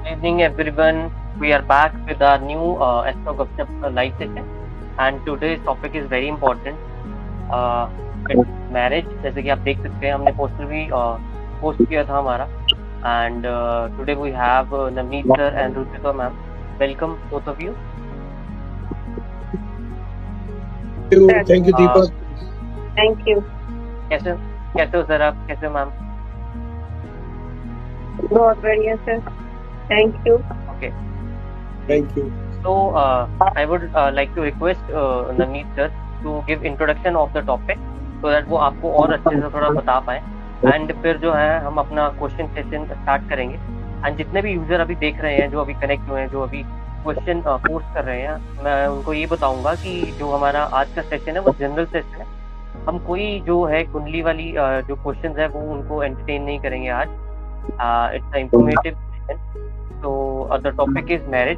Good evening, everyone. We are back with our new Astro Gupshup live session, and today's topic is very important. It's marriage. जैसे कि आप देख सकते हैं, हमने पोस्टर भी पोस्ट किया था हमारा. And today we have Navneet sir and Ruchita ma'am. Welcome both of you. Thank you, Deepak. Thank you. कैसे कैसे हो सर आप? कैसे हो मैम? बहुत बढ़िया sir. Thank you. Okay. Thank you. So I would like to request Navneet sir to give introduction of the topic so that वो आपको और अच्छे से थोड़ा बता पाए. एंड फिर जो है हम अपना क्वेश्चन सेशन स्टार्ट करेंगे. एंड जितने भी यूजर अभी देख रहे हैं, जो अभी कनेक्ट हुए हैं, जो अभी क्वेश्चन पोस्ट कर रहे हैं, मैं उनको ये बताऊंगा कि जो हमारा आज का सेशन है वो जनरल सेशन है. हम कोई जो है कुंडली वाली जो क्वेश्चंस है वो उनको एंटरटेन नहीं करेंगे आज. It's a informative session. तो the topic is marriage.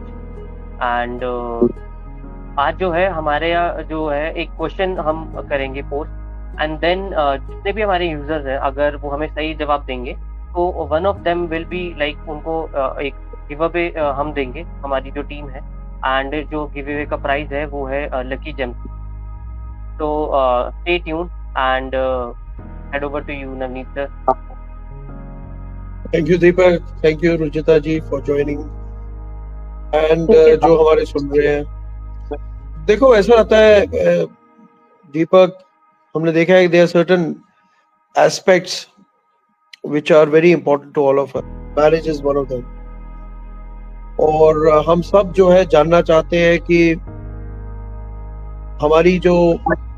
And आज जो है हमारे यहाँ जो है एक क्वेश्चन हम करेंगे पोस्ट. एंड देन जितने भी हमारे यूजर्स हैं, अगर वो हमें सही जवाब देंगे तो one of them will be like उनको एक गिव अवे हम देंगे, हमारी जो टीम है. एंड जो गिव अवे का प्राइस है वो है लकी जेम. तो stay tuned and head over to you Navneet sir. Thank you, Deepak. Thank you, Ruchita ji, for joining. And जो हमारे सुन रहे हैं, देखो ऐसा आता है दीपक, हमने देखा है there are certain aspects which are very important to all of us. Marriage is one of them. और हम सब जो है जानना चाहते हैं कि हमारी जो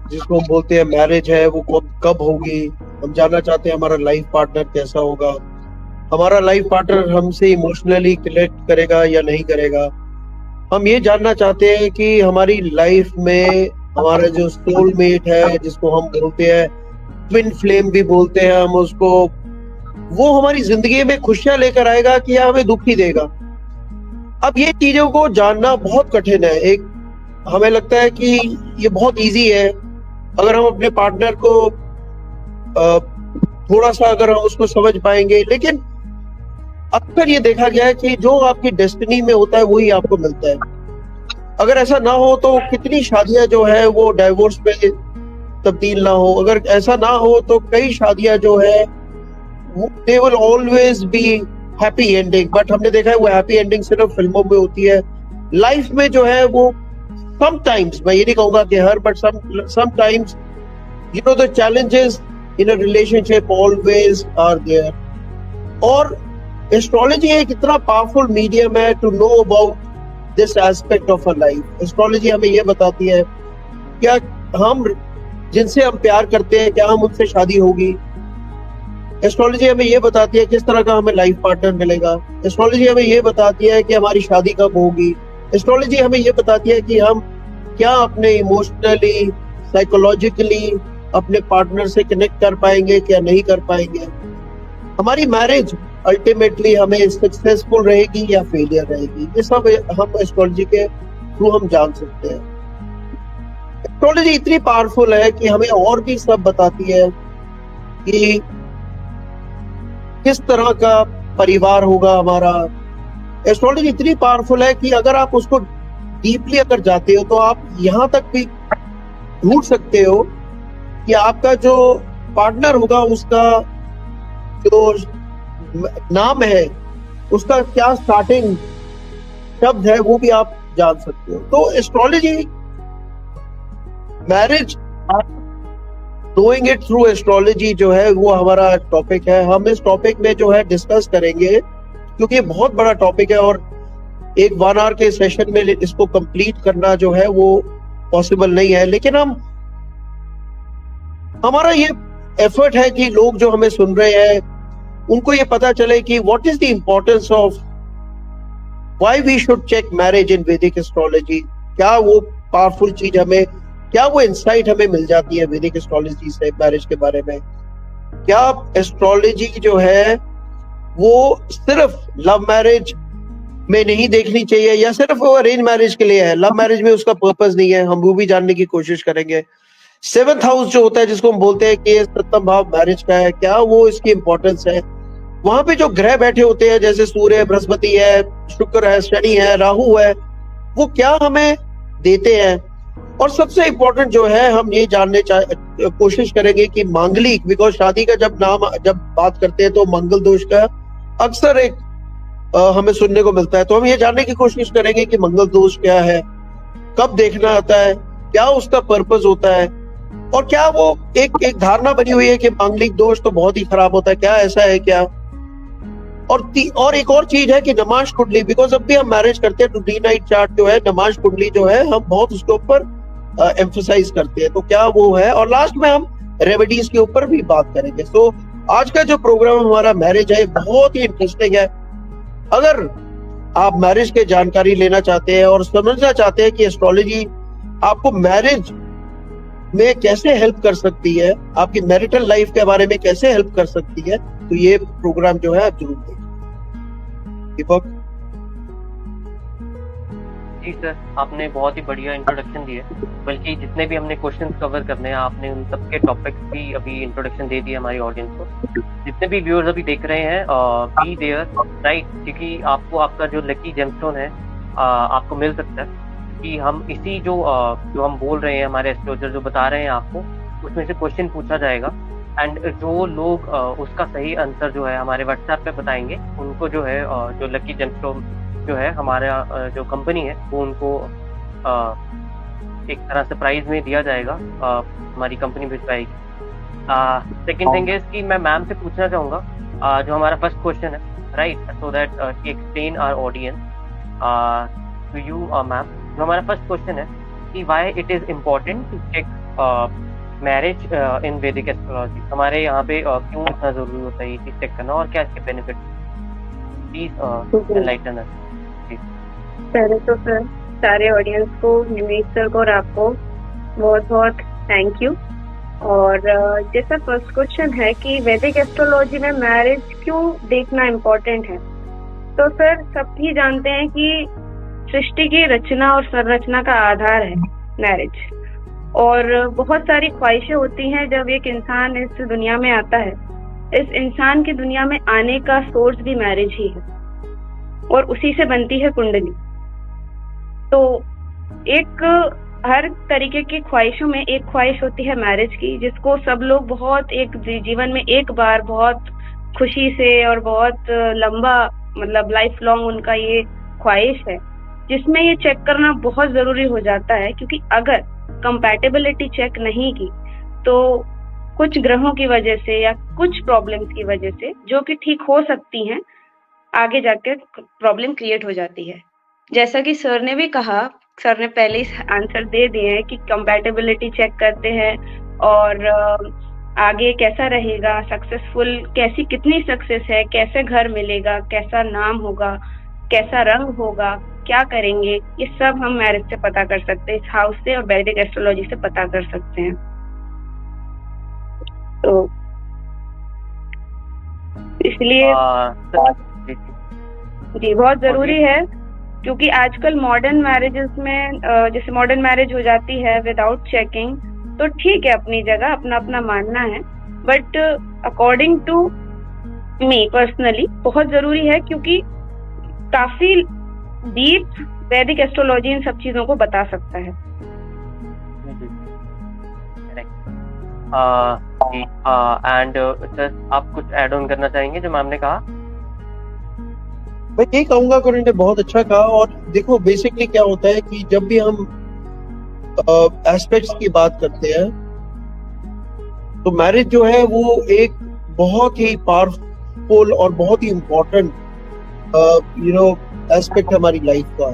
जिसको हम बोलते हैं मैरिज है वो कब होगी. हम जानना चाहते हैं हमारा लाइफ पार्टनर कैसा होगा, हमारा लाइफ पार्टनर हमसे इमोशनली कनेक्ट करेगा या नहीं करेगा. हम ये जानना चाहते हैं कि हमारी लाइफ में हमारा जो सोलमेट है, जिसको हम बोलते हैं ट्विन फ्लेम भी बोलते हैं हम उसको, वो हमारी जिंदगी में खुशियां लेकर आएगा कि या हमें दुख ही देगा. अब ये चीजों को जानना बहुत कठिन है. एक हमें लगता है कि ये बहुत इजी है अगर हम अपने पार्टनर को थोड़ा सा अगर हम उसको समझ पाएंगे. लेकिन अक्सर ये देखा गया है कि जो आपकी डेस्टिनी में होता है वही आपको मिलता है. अगर ऐसा ना हो तो कितनी शादियां जो है वो डाइवोर्स में तब्दील ना हो. अगर ऐसा ना हो तो कई शादियां जो है they will always be happy ending. But हमने देखा है वो हैप्पी एंडिंग सिर्फ फिल्मों में होती है. लाइफ में जो है वो समटाइम्स, मैं ये नहीं कहूंगा कि हर, but sometimes you know the challenges in a relationship always are there. और एस्ट्रोलॉजी एक इतना पावरफुल मीडियम है to know about this aspect of a life. Astrology हमें ये बताती है क्या हम जिनसे हम प्यार करते हैं क्या हम उनसे शादी होगी. एस्ट्रोलॉजी हमें ये बताती है किस तरह का हमें लाइफ पार्टनर मिलेगा. एस्ट्रोलॉजी हमें ये बताती है कि हमारी शादी कब होगी. एस्ट्रोलॉजी हमें ये बताती है कि हम क्या अपने इमोशनली साइकोलॉजिकली अपने पार्टनर से कनेक्ट कर पाएंगे क्या नहीं कर पाएंगे. हमारी मैरिज अल्टीमेटली हमें सक्सेसफुल रहेगी या फेलियर रहेगी, ये सब हम एस्ट्रोलॉजी के थ्रू हम जान सकते हैं. एस्ट्रोलॉजी इतनी पावरफुल है कि हमें और भी सब बताती है कि किस तरह का परिवार होगा हमारा. एस्ट्रोलॉजी इतनी पावरफुल है कि अगर आप उसको डीपली अगर जाते हो तो आप यहाँ तक भी ढूंढ सकते हो कि आपका जो पार्टनर होगा उसका जो नाम है उसका क्या स्टार्टिंग शब्द है वो भी आप जान सकते हो. तो astrology marriage doing it through astrology जो है वो हमारा टॉपिक है. हम इस टॉपिक में जो है डिस्कस करेंगे क्योंकि ये बहुत बड़ा टॉपिक है और एक 1 आवर के सेशन में इसको कंप्लीट करना जो है वो पॉसिबल नहीं है. लेकिन हमारा ये एफर्ट है कि लोग जो हमें सुन रहे हैं उनको ये पता चले कि what is the importance of why we should check marriage in Vedic astrology. क्या वो पावरफुल चीज हमें, क्या वो इंसाइट हमें मिल जाती है वैदिक एस्ट्रोलॉजी से मैरिज के बारे में. क्या एस्ट्रोलॉजी जो है वो सिर्फ लव मैरिज में नहीं देखनी चाहिए या सिर्फ वो अरेंज मैरिज के लिए है. लव मैरिज में उसका पर्पस नहीं है, हम वो भी जानने की कोशिश करेंगे. 7th हाउस जो होता है जिसको हम बोलते हैं कि 7वां भाव मैरिज का है, क्या वो इसकी इंपॉर्टेंस है. वहां पे जो ग्रह बैठे होते हैं, जैसे सूर्य, बृहस्पति है, शुक्र है, शनि है, राहु है, वो क्या हमें देते हैं। और सबसे इम्पोर्टेंट जो है, हम ये जानने कोशिश करेंगे कि मांगलिक, बिकॉज शादी का जब बात करते हैं तो मंगल दोष का अक्सर एक हमें सुनने को मिलता है। तो हम ये जानने की कोशिश करेंगे कि मंगल दोष क्या है, कब देखना आता है, क्या उसका पर्पस होता है, और क्या वो एक धारणा बनी हुई है कि मांगलिक दोष तो बहुत ही खराब होता है, क्या ऐसा है क्या। और एक और चीज है कि नमाज कुंडली, बिकॉज अब भी हम मैरिज करते हैं तो डी नाइट चार्ट जो है, नमाज कुंडली जो है, हम बहुत उसके ऊपर एम्फसाइज करते हैं, तो क्या वो है। और लास्ट में हम रेमेडीज के ऊपर भी बात करेंगे। तो आज का जो प्रोग्राम हमारा मैरिज है बहुत ही इंटरेस्टिंग है। अगर आप मैरिज के जानकारी लेना चाहते हैं और समझना चाहते हैं कि एस्ट्रोलॉजी आपको मैरिज में कैसे हेल्प कर सकती है, आपकी मैरिटल लाइफ के बारे में कैसे हेल्प कर सकती है, तो ये प्रोग्राम जो है आप जरूर देखें। दीपक जी सर, आपने बहुत ही बढ़िया इंट्रोडक्शन दी है। बल्कि जितने भी हमने क्वेश्चन कवर करने हैं, आपने उन सबके टॉपिक्स की अभी इंट्रोडक्शन दे दी हमारी ऑडियंस को। जितने भी व्यूअर्स अभी देख रहे हैं, बी देयर राइट, क्योंकि आपको आपका जो लकी जेमस्टोन है आपको मिल सकता है। कि हम इसी जो हम बोल रहे हैं, हमारे एस्ट्रोलॉजर जो बता रहे हैं आपको, उसमें से क्वेश्चन पूछा जाएगा एंड जो लोग उसका सही आंसर जो है हमारे व्हाट्सएप पे बताएंगे, उनको जो है जो लकी जेमस्टोन जो है हमारा जो कंपनी है वो उनको एक तरह से प्राइज में दिया जाएगा, हमारी कंपनी भिजवाएगी। सेकेंड थिंग इज कि मैं मैम से पूछना चाहूँगा जो हमारा फर्स्ट क्वेश्चन है, right, so that explain our audience to you ma'am. जो हमारा फर्स्ट क्वेश्चन है कि why it is important to check marriage in Vedic astrology. हमारे यहाँ पे क्यों इतना जरूरी होता है ये चीज चेक करना, और क्या इसके बेनिफिट, प्लीज एनलाइटन अस। पहले तो सर सारे ऑडियंस को, निमेश सर को और आपको बहुत बहुत थैंक यू। और जैसा फर्स्ट क्वेश्चन है कि वैदिक एस्ट्रोलॉजी में मैरिज क्यों देखना इम्पोर्टेंट है, तो सर सब ही जानते हैं कि सृष्टि की रचना और संरचना का आधार है मैरिज। और बहुत सारी ख्वाहिशें होती हैं जब एक इंसान इस दुनिया में आता है। इस इंसान की दुनिया में आने का सोर्स भी मैरिज ही है और उसी से बनती है कुंडली। तो एक हर तरीके की ख्वाहिशों में एक ख्वाहिश होती है मैरिज की, जिसको सब लोग बहुत एक जीवन में एक बार बहुत खुशी से और बहुत लंबा, मतलब लाइफ लॉन्ग उनका ये ख्वाहिश है, जिसमें ये चेक करना बहुत जरूरी हो जाता है। क्योंकि अगर कंपैटिबिलिटी चेक नहीं की तो कुछ ग्रहों की वजह से या कुछ प्रॉब्लम्स की वजह से, जो कि ठीक हो सकती हैं, आगे जाकर प्रॉब्लम क्रिएट हो जाती है। जैसा कि सर ने भी कहा, सर ने पहले ही आंसर दे दिए हैं कि कंपैटिबिलिटी चेक करते हैं और आगे कैसा रहेगा, सक्सेसफुल कैसी, कितनी सक्सेस है, कैसे घर मिलेगा, कैसा नाम होगा, कैसा रंग होगा, क्या करेंगे, ये सब हम मैरिज से पता कर सकते हैं, इस हाउस से और वैदिक एस्ट्रोलॉजी से पता कर सकते हैं। तो इसलिए जी बहुत जरूरी है, क्योंकि आजकल मॉडर्न मैरिजेस में जैसे मॉडर्न मैरिज हो जाती है विदाउट चेकिंग, तो ठीक है, अपनी जगह अपना अपना मानना है, but according to me personally बहुत जरूरी है, क्योंकि काफी डीप वैदिक एस्ट्रोलॉजी इन सब चीजों को बता सकता है। एंड सर आप कुछ ऐड ऑन करना चाहेंगे जो मैम ने कहा? मैं यही कहूंगा कि उन्होंने बहुत अच्छा कहा। और देखो बेसिकली क्या होता है कि जब भी हम एस्पेक्ट्स की बात करते हैं तो मैरिज जो है वो एक बहुत ही पावरफुल और बहुत ही इम्पोर्टेंट एस्पेक्ट हमारी लाइफ का,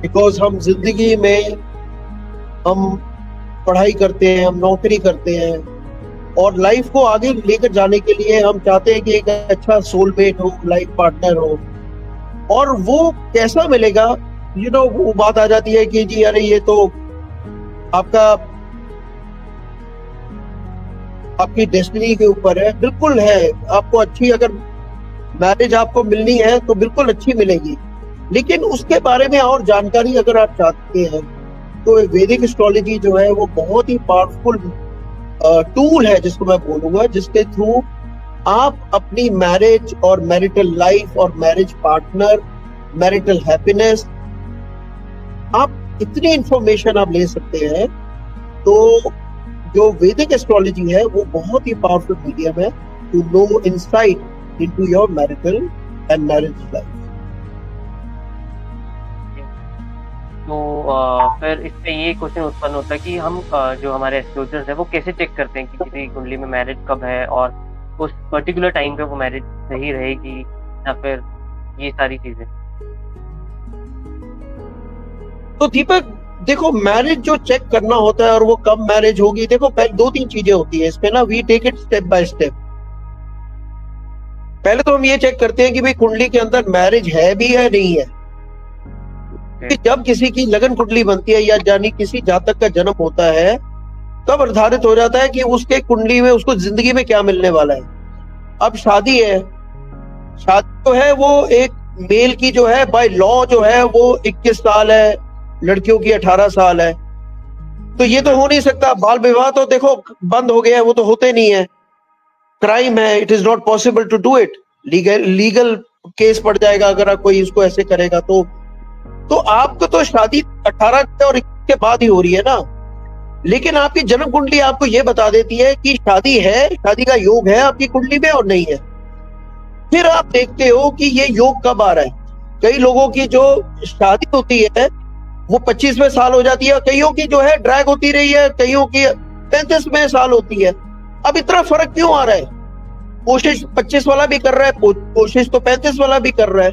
बिकॉज हम जिंदगी में हम पढ़ाई करते हैं, हम नौकरी करते हैं, और लाइफ को आगे लेकर जाने के लिए हम चाहते हैं कि एक अच्छा सोलमेट हो, लाइफ पार्टनर हो। और वो कैसा मिलेगा, वो बात आ जाती है कि जी अरे ये तो आपकी डेस्टिनी के ऊपर है। बिल्कुल है, आपको अच्छी अगर मैरिज आपको मिलनी है तो बिल्कुल अच्छी मिलेगी, लेकिन उसके बारे में और जानकारी अगर आप चाहते हैं तो वैदिक एस्ट्रोलॉजी जो है वो बहुत ही पावरफुल टूल है, जिसको मैं बोलूंगा, जिसके थ्रू आप अपनी मैरिज और मैरिटल लाइफ और मैरिज पार्टनर, मैरिटल हैप्पीनेस, आप इतनी इंफॉर्मेशन आप ले सकते हैं। तो जो वैदिक एस्ट्रोलॉजी है वो बहुत ही पावरफुल मीडियम है to know insight into your marital and marriage life. तो फिर इससे ये क्वेश्चन उत्पन्न होता है कि हम जो हमारे एस्ट्रोलजर्स है वो कैसे चेक करते हैं कि किसी कुंडली में मैरिज कब है और उस पर्टिकुलर टाइम पे वो मैरिज सही रहेगी या फिर ये सारी चीजें। तो दीपक देखो, मैरिज जो चेक करना होता है और वो कब मैरिज होगी, देखो पहले 2-3 चीजें होती है इसमें ना, we take it step by step. पहले तो हम ये चेक करते हैं कि भाई कुंडली के अंदर मैरिज है भी है नहीं है। कि जब किसी की लगन कुंडली बनती है या यानी किसी जातक का जन्म होता है, तब निर्धारित हो जाता है कि उसके कुंडली में उसको जिंदगी में क्या मिलने वाला है। अब शादी है, शादी जो है वो एक मेल की जो है बाय लॉ जो है वो 21 साल है, लड़कियों की 18 साल है। तो ये तो हो नहीं सकता। बाल विवाह तो देखो बंद हो गया है, वो तो होते नहीं है, क्राइम है, it is not possible to do it. Legal case पड़ जाएगा अगर कोई इसको ऐसे करेगा। तो आपको तो शादी 18 और 21 के बाद ही हो रही है ना। लेकिन आपकी जन्म कुंडली आपको ये बता देती है कि शादी है, शादी का योग है आपकी कुंडली में और नहीं है। फिर आप देखते हो कि ये योग कब आ रहा है। कई लोगों की जो शादी होती है वो 25वें साल हो जाती है, कईयों की जो है ड्रैग होती रही है, कईयों की 35वें साल होती है। अब इतना फर्क क्यों आ रहा है? कोशिश 25 वाला भी कर रहा है, कोशिश तो 35 वाला भी कर रहा है।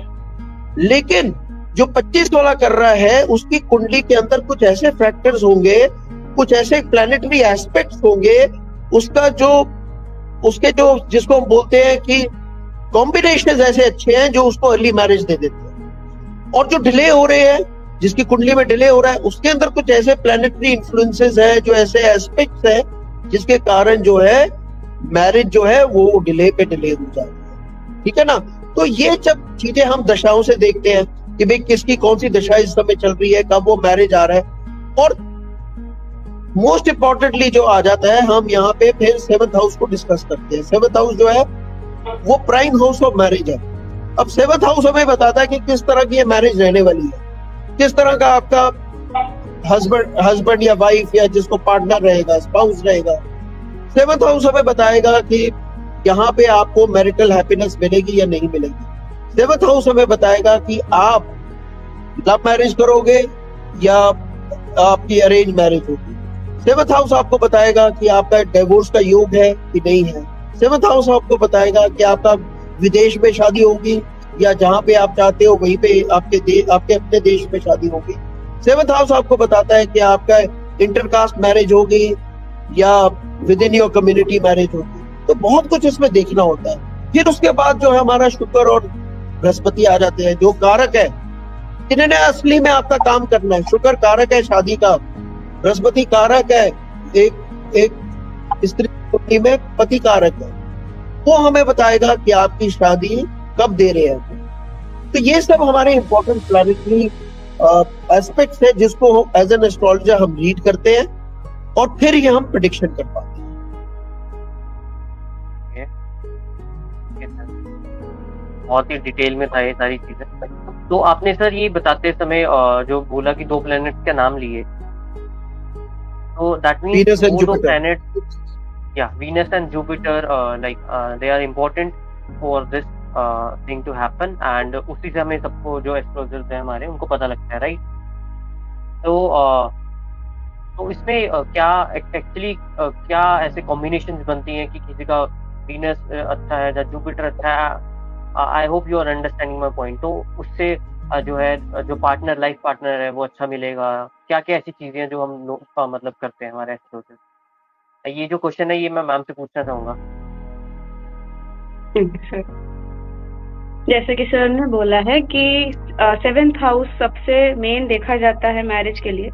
लेकिन जो 25 वाला कर रहा है उसकी कुंडली के अंदर कुछ ऐसे फैक्टर्स होंगे, कुछ ऐसे प्लैनेटरी एस्पेक्ट्स होंगे, उसके जो जिसको हम बोलते हैं कि कॉम्बिनेशन ऐसे अच्छे हैं जो उसको अर्ली मैरिज दे देते हैं। और जो डिले हो रहे हैं, जिसकी कुंडली में डिले हो रहा है, उसके अंदर कुछ ऐसे प्लैनेटरी इन्फ्लुएंसेस हैं, जो ऐसे एस्पेक्ट्स हैं जिसके कारण जो है मैरिज जो है वो डिले पे डिले हो जाती है। ठीक है ना। तो ये जब चीजें हम दशाओं से देखते हैं कि भाई किसकी कौन सी दशा इस समय चल रही है, कब वो मैरिज आ रहा है। और मोस्ट इंपॉर्टेंटली जो आ जाता है, हम यहाँ पे फिर 7th हाउस को डिस्कस करते हैं। 7th हाउस जो है वो प्राइम हाउस ऑफ मैरिज है। अब 7th हाउस हमें बताता है कि किस तरह की ये मैरिज रहने वाली है, किस तरह का आपका हस्बैंड या वाइफ या जिसको पार्टनर रहेगा, स्पाउस रहेगा। 7th हाउस हमें बताएगा कि यहाँ पे आपको मैरिटल हैप्पीनेस मिलेगी या नहीं मिलेगी। 7th हाउस हमें बताएगा कि आप लव मैरिज करोगे या आपकी अरेंज मैरिज होगी। 7th हाउस आपको बताएगा कि आपका डिवोर्स का योग है कि नहीं है। 7th हाउस आपको बताएगा कि आपका विदेश में शादी होगी या जहां पे आप चाहते हो वहीं पे आपके अपने देश में शादी होगी। 7th हाउस आपको बताता है कि आपका इंटरकास्ट मैरिज होगी या with in your community marriage होगी। तो बहुत कुछ इसमें देखना होता है। फिर उसके बाद जो है हमारा शुक्र और बृहस्पति आ जाते हैं, जो कारक है, इन्होंने असली में आपका काम करना है। शुक्र कारक है शादी का, बृहस्पति कारक है एक स्त्री कुंडली में पति कारक है। वो हमें बताएगा कि आपकी शादी कब दे रहे हैं। तो ये सब हमारे इंपॉर्टेंट प्लैनेटरी एस्पेक्ट्स है जिसको एज एन एस्ट्रोलॉजर हम रीड करते हैं और फिर ये हम प्रेडिक्शन कर पाते हैं। बहुत ही डिटेल में था ये सारी चीजें। तो आपने सर ये बताते समय जो बोला कि 2 प्लैनेट्स के नाम लिए, तो दैट मींस वो 2 प्लैनेट या Venus and Jupiter like they are important for this thing to happen and उसी से हमें सबको जो एस्ट्रोलॉजर्स हैं हमारे उनको पता लगता है, राइट। तो इसमें क्या एक्चुअली क्या ऐसे कॉम्बिनेशंस बनती हैं कि किसी का वीनस अच्छा है या जुपिटर अच्छा है। I hope you are understanding my point. तो उससे जो है जो पार्टनर लाइफ पार्टनर है वो अच्छा मिलेगा। क्या क्या ऐसी चीजें जो हम मतलब करते हैं हमारे एस्ट्रोलॉजर। ये जो क्वेश्चन है ये मैं मैम से पूछना चाहूंगा। जैसे कि सर ने बोला है कि 7th हाउस सबसे मेन देखा जाता है मैरिज के लिए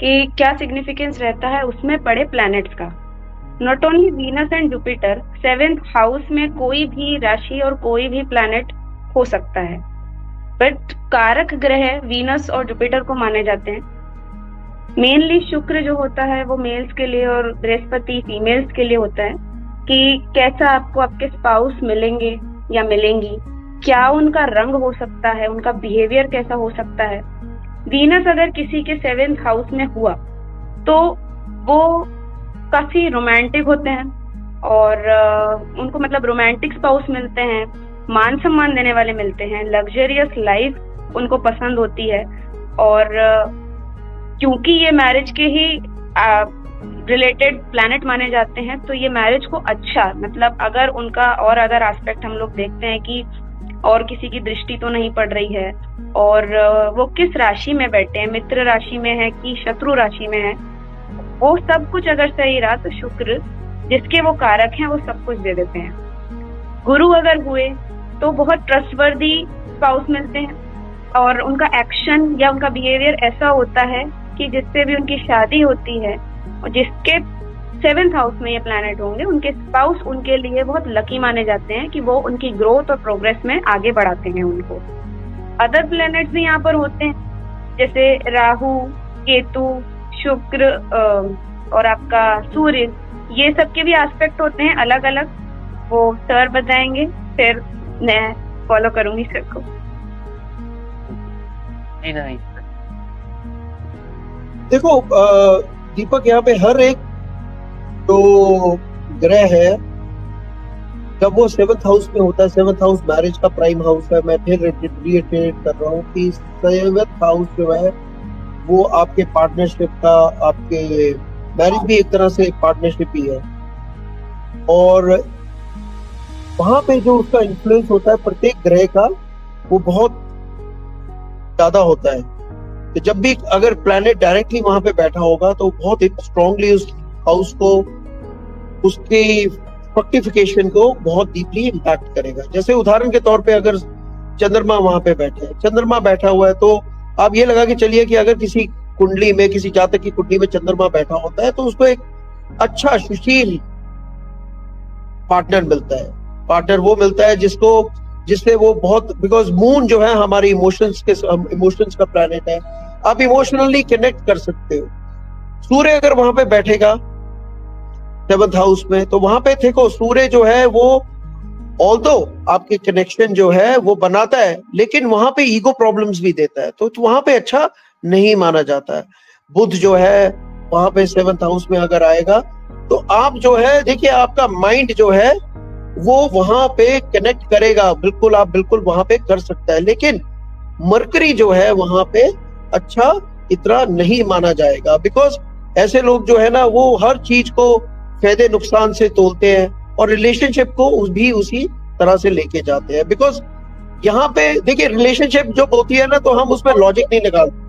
कि क्या सिग्निफिकेंस रहता है उसमें पड़े प्लैनेट्स का। Not only Venus and Jupiter, 7th house में कोई भी राशि और कोई भी प्लैनेट हो सकता है, बट कारक ग्रह वीनस और जुपिटर को माने जाते हैं। मेनली शुक्र जो होता है वो मेल्स के लिए और बृहस्पति फीमेल्स के लिए होता है। कि कैसा आपको आपके स्पाउस मिलेंगे या मिलेंगी, क्या उनका रंग हो सकता है, उनका बिहेवियर कैसा हो सकता है। वीनस अगर किसी के 7th हाउस में हुआ तो वो काफी रोमांटिक होते हैं और उनको मतलब रोमांटिक स्पाउस मिलते हैं, मान सम्मान देने वाले मिलते हैं, लग्जरियस लाइफ उनको पसंद होती है। और क्योंकि ये मैरिज के ही रिलेटेड प्लैनेट माने जाते हैं तो ये मैरिज को अच्छा, मतलब अगर उनका और अदर एस्पेक्ट हम लोग देखते हैं कि और किसी की दृष्टि तो नहीं पड़ रही है और वो किस राशि में बैठे हैं, मित्र राशि में है कि शत्रु राशि में है, वो सब कुछ अगर सही रहा तो शुक्र जिसके वो कारक हैं वो सब कुछ दे देते हैं। गुरु अगर हुए तो बहुत ट्रस्टवर्दी स्पाउस मिलते हैं और उनका एक्शन या उनका बिहेवियर ऐसा होता है कि जिससे भी उनकी शादी होती है और जिसके 7th हाउस में ये प्लैनेट होंगे उनके स्पाउस उनके लिए बहुत लकी माने जाते हैं कि वो उनकी ग्रोथ और प्रोग्रेस में आगे बढ़ाते हैं उनको। अदर प्लैनेट्स भी यहाँ पर होते हैं जैसे राहु, केतु, शुक्र और आपका सूर्य, ये सब के भी एस्पेक्ट होते हैं अलग अलग, वो सर बताएंगे, फिर मैं फॉलो करूंगी सर को। नहीं देखो दीपक, यहाँ पे हर एक जो ग्रह है जब वो 7th हाउस में होता है, 7th हाउस मैरिज का प्राइम हाउस है। मैं फिर रिएटरेट कर रहा हूँ कि 7th हाउस जो है वो आपके पार्टनरशिप का, आपके मैरिज भी एक तरह से पार्टनरशिप ही है और वहां पे जो उसका इन्फ्लुएंस होता है प्रत्येक ग्रह का वो बहुत ज्यादा होता है। तो जब भी अगर प्लैनेट डायरेक्टली वहां पे बैठा होगा तो बहुत स्ट्रांगली उस हाउस को, उसकी फ्रक्टिफिकेशन को बहुत डीपली इम्पैक्ट करेगा। जैसे उदाहरण के तौर पे अगर चंद्रमा वहां पे बैठे है, चंद्रमा बैठा हुआ है तो आप ये लगा के चलिए कि अगर किसी कुंडली में, किसी जातक की कुंडली में चंद्रमा बैठा होता है तो उसको एक अच्छा सुशील पार्टनर मिलता है। पार्टनर वो मिलता है जिससे वो बहुत, बिकॉज मून जो है हमारे इमोशंस का प्लैनेट है, आप इमोशनली कनेक्ट कर सकते हो। सूर्य अगर वहां पे बैठेगा 7th हाउस में तो वहां पे देखो सूर्य जो है वो ऑल्दो आपके कनेक्शन जो है वो बनाता है लेकिन वहां पे ईगो प्रॉब्लम्स भी देता है, तो वहां पे अच्छा नहीं माना जाता है। बुध जो है वहां पे 7th हाउस में अगर आएगा तो आप जो है देखिए आपका माइंड जो है वो वहां पे कनेक्ट करेगा, बिल्कुल आप बिल्कुल वहां पे कर सकता है, लेकिन मरकरी जो है वहां पे अच्छा इतना नहीं माना जाएगा। बिकॉज ऐसे लोग जो है ना वो हर चीज को फायदे नुकसान से तोलते हैं और रिलेशनशिप को भी उसी तरह से लेके जाते हैं। बिकॉज यहाँ पे देखिए रिलेशनशिप जो होती है ना तो हम उसमें लॉजिक नहीं लगाते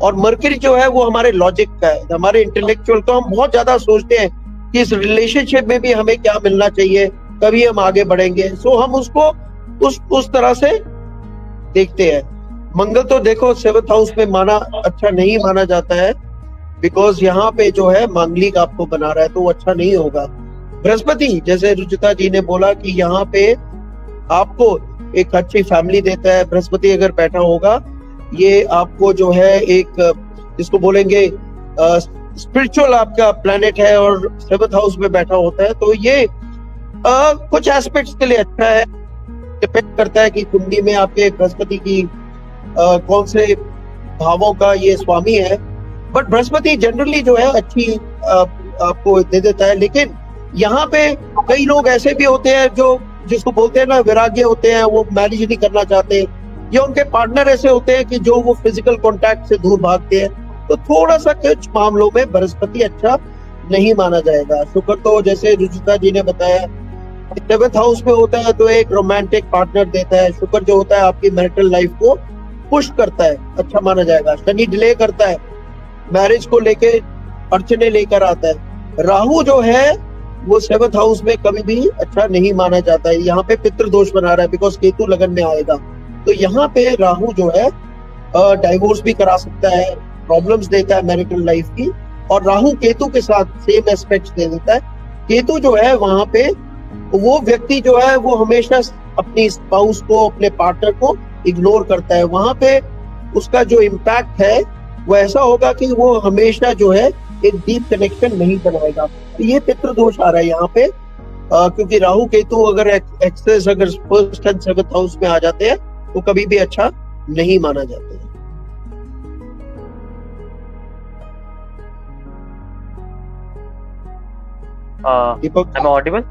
और मरकरी जो है वो हमारे लॉजिक का है, हमारे इंटेलेक्चुअल, तो हम बहुत ज्यादा सोचते हैं कि इस रिलेशनशिप में भी हमें क्या मिलना चाहिए, कभी हम आगे बढ़ेंगे, सो हम उसको उस तरह से देखते हैं। मंगल तो देखो 7th हाउस में माना अच्छा नहीं माना जाता है बिकॉज यहाँ पे जो है मांगलिक आपको बना रहा है तो वो अच्छा नहीं होगा। बृहस्पति, जैसे रुचिता जी ने बोला कि यहाँ पे आपको एक अच्छी फैमिली देता है, बृहस्पति अगर बैठा होगा ये आपको जो है एक जिसको बोलेंगे स्पिरिचुअल आपका प्लैनेट है और 7th हाउस में बैठा होता है तो ये कुछ एस्पेक्ट्स के लिए अच्छा है। डिपेंड करता है कि कुंडली में आपके बृहस्पति की कौन से भावों का ये स्वामी है, बट बृहस्पति जनरली जो है अच्छी आपको दे देता है। लेकिन यहाँ पे कई लोग ऐसे भी होते हैं जो जिसको बोलते हैं ना वैराग्य होते हैं, वो मैरिज नहीं करना चाहते, या उनके पार्टनर ऐसे होते हैं कि जो वो फिजिकल कांटेक्ट से दूर भागते हैं, तो थोड़ा सा कुछ मामलों में बृहस्पति अच्छा नहीं माना जाएगा। शुक्र तो जैसे रुचिता जी ने बताया 7th हाउस में होता है तो एक रोमांटिक पार्टनर देता है। शुक्र जो होता है आपकी मैरिटल लाइफ को पुश करता है, अच्छा माना जाएगा। शनि डिले करता है, मैरिज को लेके अड़चने लेकर आता है। राहु जो है वो 7th हाउस में कभी भी अच्छा नहीं माना जाता है। यहाँ पे पितृ दोष बना रहा है बिकॉज केतु लगन में आएगा, तो यहाँ पे राहु जो है डाइवोर्स भी करा सकता है, प्रॉब्लम्स देता है मैरिटल लाइफ की, और राहु केतु के साथ सेम एस्पेक्ट्स दे देता है। केतु जो है वहां पे वो व्यक्ति जो है वो हमेशा अपनी स्पाउस को, अपने पार्टनर को इग्नोर करता है। वहां पे उसका जो इम्पैक्ट है वो ऐसा होगा कि वो हमेशा जो है एक डीप कनेक्शन नहीं बनाएगा। तो ये पितृ दोष आ रहा है यहाँ पे क्योंकि राहु केतु अगर एक्सेस अगर फर्स्ट एंड सेवंथ हाउस में आ जाते हैं तो कभी भी अच्छा नहीं माना जाता है। दीपक, am I audible?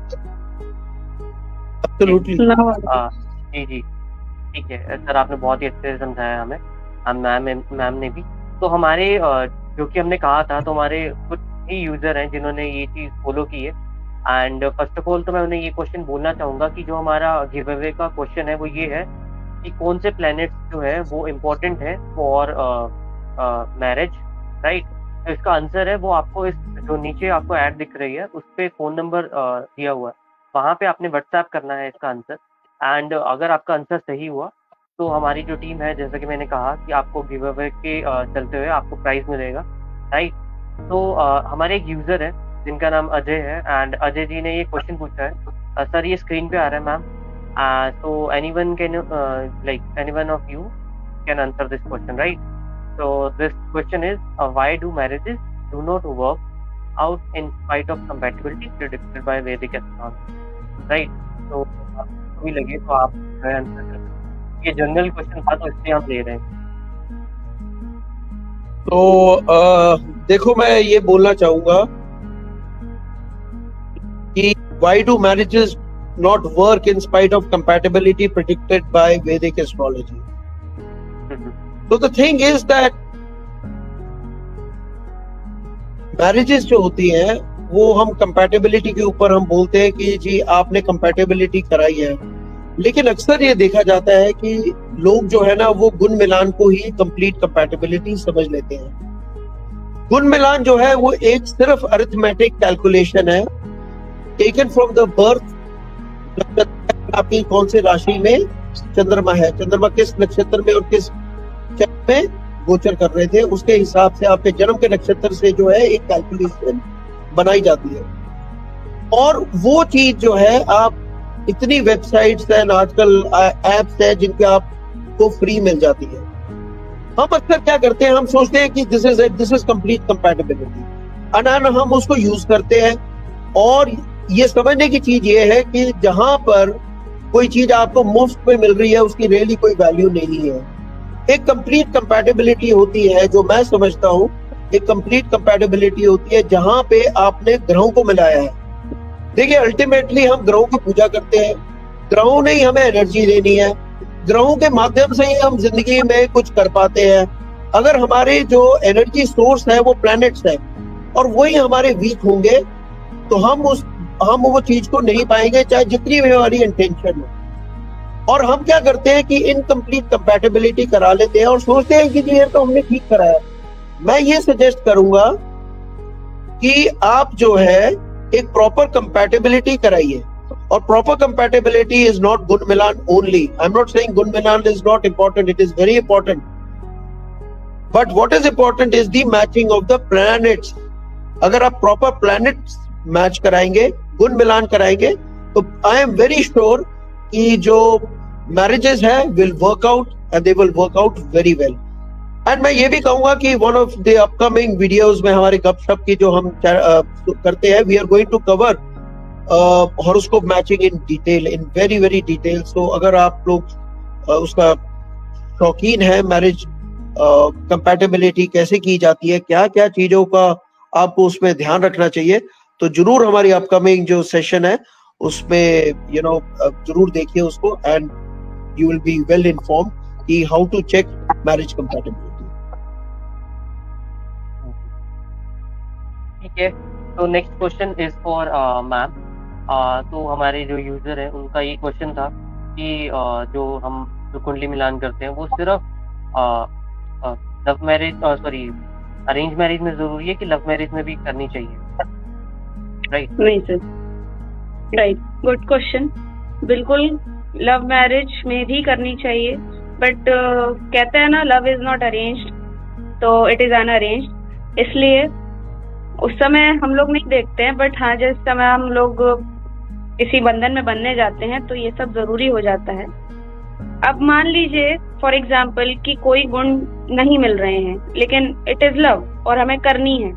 Absolutely. जी जी ठीक है सर, आपने बहुत ही अच्छे से समझाया हमें, मैम ने भी। तो हमारे जो कि हमने कहा था, तो हमारे कुछ ही यूजर हैं जिन्होंने ये चीज़ फॉलो की है। एंड फर्स्ट ऑफ ऑल तो मैं उन्हें ये क्वेश्चन बोलना चाहूँगा कि जो हमारा गिव अवे का क्वेश्चन है वो ये है कि कौन से प्लैनेट्स जो है वो इम्पोर्टेंट है फॉर मैरिज, राइट। तो इसका आंसर है वो आपको इस जो नीचे आपको ऐड दिख रही है उस पर फ़ोन नंबर दिया हुआ है, वहाँ पे आपने व्हाट्सएप करना है इसका आंसर। एंड अगर आपका आंसर सही हुआ तो हमारी जो टीम है, जैसा कि मैंने कहा कि आपको गिव अवे के चलते हुए आपको प्राइज मिलेगा, राइट। तो हमारे एक यूज़र है जिनका नाम अजय है, एंड अजय जी ने ये क्वेश्चन पूछा है। सर ये स्क्रीन पे आ रहा है मैम, तो anyone can like anyone of you can answer this question, right. So this question is, why do marriages do not work out in spite of compatibility predicted by Vedic astrology, right? तो आपको भी लगे तो आप जो है answer कर सकते हैं। ये जनरल क्वेश्चन था तो इसलिए हम ले रहे हैं। तो देखो मैं ये बोलना चाहूंगा कि why do marriages not work in spite of compatibility predicted by Vedic astrology? So the thing is that marriages जो होती हैं वो हम कंपैटिबिलिटी के ऊपर हम बोलते हैं कि जी आपने कंपैटिबिलिटी कराई है, लेकिन अक्सर ये देखा जाता है कि लोग जो है ना वो गुण मिलान को ही कंप्लीट कंपैटिबिलिटी समझ लेते हैं। गुण मिलान जो है वो एक सिर्फ अरिथमेटिक कैलकुलेशन है टेकन फ्रॉम द बर्थ, आपकी कौन से राशि में चंद्रमा है, चंद्रमा किस नक्षत्र में और किस में गोचर कर रहे थे, उसके हिसाब से आपके जन्म के नक्षत्र से जो है एक कैलकुलेशन बनाई जाती है। और वो चीज जो है आप इतनी वेबसाइट्स हैं आजकल, एप्स हैं जिनके आपको फ्री मिल जाती है। हम अक्सर क्या करते हैं, हम सोचते हैं कि दिस इज कंप्लीट कंपैटिबिलिटी, अनान हम उसको यूज करते हैं। और ये समझने की चीज ये है कि जहां पर कोई चीज आपको मुफ्त में मिल रही है उसकी रियली कोई वैल्यू नहीं है। एक कंप्लीट कंपैटिबिलिटी होती है, जो मैं समझता हूँ एक कंप्लीट कंपैटिबिलिटी होती है जहां पे आपने ग्रहों को मिलाया है। देखिए अल्टीमेटली हम ग्रहों की पूजा करते हैं, ग्रहों ने ही हमें एनर्जी देनी है, ग्रहों के माध्यम से ही हम जिंदगी में कुछ कर पाते हैं। अगर हमारे जो एनर्जी सोर्स है वो प्लैनेट्स है और वही हमारे वीक होंगे तो हम वो चीज को नहीं पाएंगे, चाहे जितनी भी हमारी इंटेंशन हो। और हम क्या करते हैं कि इनकम्प्लीट कंपैटिबिलिटी करा लेते हैं और सोचते हैं कि जी ये तो हमने ठीक कराया। मैं ये सजेस्ट करूंगा कि आप जो है एक प्रॉपर कंपैटिबिलिटी कराइए। और proper compatibility is not guna milan only, I am not saying guna milan is not important, it is very important, but what is important is the matching of the planets. अगर आप प्रॉपर प्लैनेट्स मैच कराएंगे, गुण मिलान कराएंगे, तो I am very sure कि जो marriages है will work out and they will work out very well. And मैं ये भी कहूंगा कि one of the upcoming videos में हमारे गपशप की जो हम करते हैं, we are going to cover horoscope matching in detail, in very very detail. So अगर आप लोग उसका शौकीन है, मैरिज कंपैटिबिलिटी कैसे की जाती है, क्या क्या चीजों का आपको उसमें ध्यान रखना चाहिए, तो जरूर हमारी अपकमिंग जो सेशन है उसमें जरूर देखिए उसको, and you will be well informed कि how to check marriage compatibility. ठीक है, तो next question is for ma'am. तो हमारे जो यूजर है उनका ये क्वेश्चन था कि जो हम जो कुंडली मिलान करते हैं वो सिर्फ love marriage sorry arrange marriage में जरूरी है कि लव मैरिज में भी करनी चाहिए, राइट? नहीं सर, राइट, गुड क्वेश्चन। बिल्कुल लव मैरिज में भी करनी चाहिए, बट कहते हैं ना लव इज नॉट अरेंज्ड, तो इट इज अनअरेंज्ड। इसलिए उस समय हम लोग नहीं देखते हैं, बट हाँ जिस समय हम लोग किसी बंधन में बनने जाते हैं तो ये सब जरूरी हो जाता है। अब मान लीजिए फॉर एग्जाम्पल कि कोई गुण नहीं मिल रहे हैं लेकिन इट इज लव और हमें करनी है,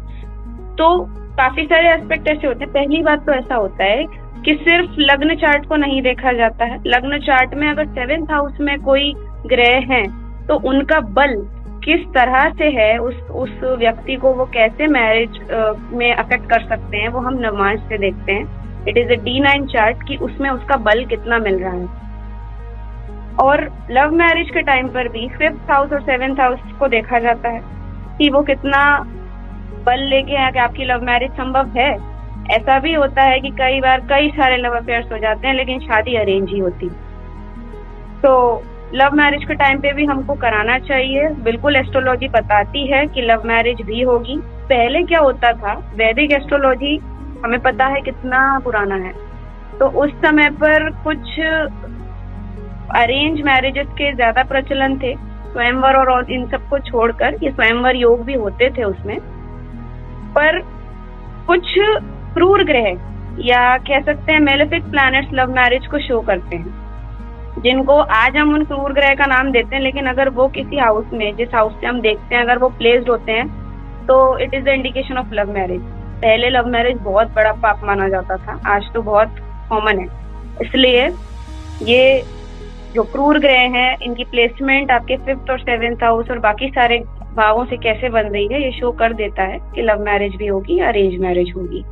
तो काफी सारे एस्पेक्ट ऐसे होते हैं। पहली बात तो ऐसा होता है कि सिर्फ लग्न चार्ट को नहीं देखा जाता है। लग्न चार्ट में अगर 7th हाउस में कोई ग्रह हैं तो उनका बल किस तरह से है, उस व्यक्ति को वो कैसे मैरिज में अफेक्ट कर सकते हैं, वो हम नवमांश से देखते हैं। It is a D9 chart कि उसमें उसका बल कितना मिल रहा है। और लव मैरिज के टाइम पर भी 5th हाउस और 7th हाउस को देखा जाता है कि वो कितना बल लेके है कि आपकी लव मैरिज संभव है। ऐसा भी होता है कि कई बार कई सारे लव अफेयर्स हो जाते हैं लेकिन शादी अरेंज ही होती। तो लव मैरिज के टाइम पे भी हमको कराना चाहिए। बिल्कुल एस्ट्रोलॉजी बताती है कि लव मैरिज भी होगी। पहले क्या होता था, वैदिक एस्ट्रोलॉजी हमें पता है कितना पुराना है, तो उस समय पर कुछ अरेंज मैरिजेस के ज्यादा प्रचलन थे। स्वयंवर और इन सबको छोड़कर ये स्वयंवर योग भी होते थे उसमें। पर कुछ क्रूर ग्रह या कह सकते हैं मेलेफिक प्लैनेट्स लव मैरिज को शो करते हैं, जिनको आज हम उन क्रूर ग्रह का नाम देते हैं, लेकिन अगर वो किसी हाउस में, जिस हाउस से हम देखते हैं, अगर वो प्लेस्ड होते हैं तो it is the indication of love marriage. पहले लव मैरिज बहुत बड़ा पाप माना जाता था, आज तो बहुत कॉमन है। इसलिए ये जो क्रूर ग्रह हैं इनकी प्लेसमेंट आपके 5th और 7th हाउस और बाकी सारे भावों से कैसे बन रही है, ये शो कर देता है कि लव मैरिज भी होगी, अरेंज मैरिज होगी।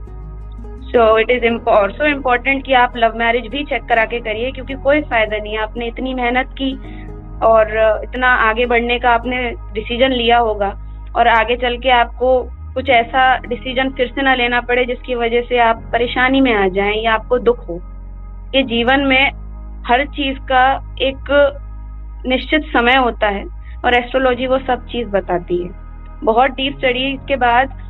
So it is also important कि आप लव मैरिज भी चेक करा के करिए, क्योंकि कोई फायदा नहीं है। आपने इतनी मेहनत की और इतना आगे बढ़ने का आपने डिसीजन लिया होगा और आगे चल के आपको कुछ ऐसा डिसीजन फिर से ना लेना पड़े जिसकी वजह से आप परेशानी में आ जाएं या आपको दुख हो। ये जीवन में हर चीज का एक निश्चित समय होता है और एस्ट्रोलॉजी वो सब चीज बताती है। बहुत डीप स्टडी के बाद,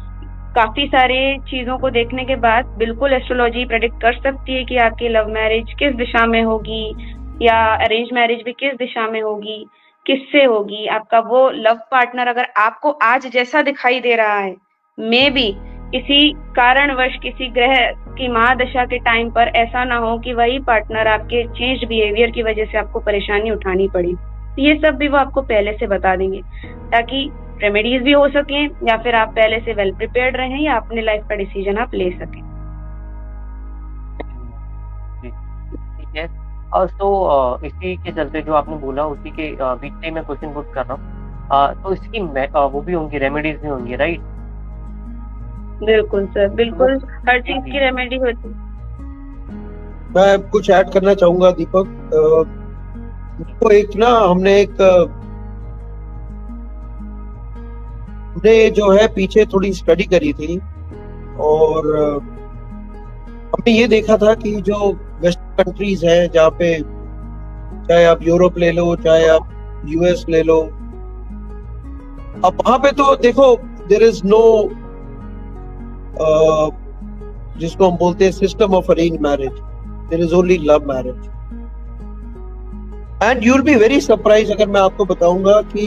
काफी सारे चीजों को देखने के बाद बिल्कुल एस्ट्रोलॉजी प्रेडिक्ट कर सकती है कि आपकी लव मैरिज किस दिशा में होगी या अरेंज मैरिज भी किस दिशा में होगी, किससे होगी। आपका वो लव पार्टनर अगर आपको आज जैसा दिखाई दे रहा है, मे बी किसी कारणवश किसी ग्रह की महादशा के टाइम पर ऐसा ना हो कि वही पार्टनर आपके चेंज बिहेवियर की वजह से आपको परेशानी उठानी पड़ी। ये सब भी वो आपको पहले से बता देंगे ताकि रेमेडीज भी हो सकें या फिर आप पहले से वेल प्रिपेयर्ड रहें या अपने लाइफ का डिसीजन आप ले सकें। ठीक है। और तो इसी के चलते जो आपने बोला उसी के बीच से मैं क्वेश्चन पुट कर रहा हूँ। तो इसकी वो भी होंगी, रेमेडीज भी होंगी, राइट? बिल्कुल सर, बिल्कुल हर चीज की रेमेडी होती है। मैं कुछ ऐड करना चाहूंगा दीपक। तो एक ना हमने जो है पीछे थोड़ी स्टडी करी थी और हमने ये देखा था कि जो वेस्ट कंट्रीज हैं, जहाँ पे चाहे आप यूरोप ले लो, चाहे आप यूएस ले लो, अब वहां पे तो देखो देयर इज नो जिसको हम बोलते हैं system of arrange marriage, there is only love marriage. And you will be very surprise अगर मैं आपको बताऊंगा कि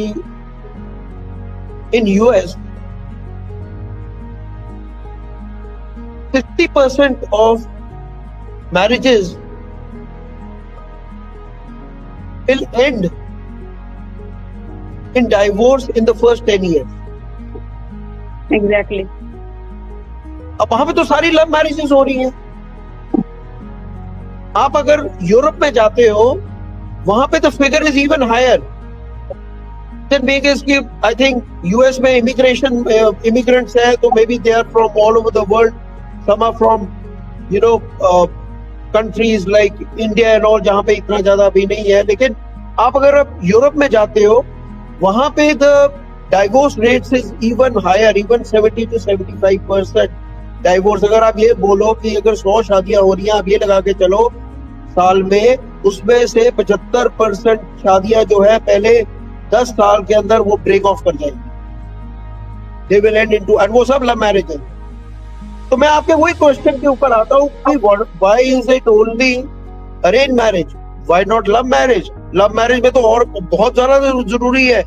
in US 50% of marriages will end in divorce in the first 10 years. Exactly. अब वहां पे तो सारी लव मैरिजेस हो रही हैं। आप अगर यूरोप में जाते हो वहां पे तो figure is even higher. I think US में इमिग्रेंट्स है तो maybe they are from all over the world, some are from countries like India and all, जहां पे इतना ज्यादा अभी नहीं है। लेकिन आप अगर यूरोप में जाते हो वहां पे the divorce rates is even higher, even 70 to 75% divorce. अगर आप ये बोलो कि अगर 100 शादियां हो रही हैं, आप ये लगा के चलो साल में, उसमें से 75% शादियां जो है पहले 10 साल के अंदर वो ब्रेक ऑफ कर जाएंगी, they will and into, and वो सब लव मैरिज है। तो मैं आपके वही क्वेश्चन के ऊपर आता हूँ कि why is it only arrange marriage, why not love marriage? Love marriage में तो और बहुत ज्यादा जरूरी है।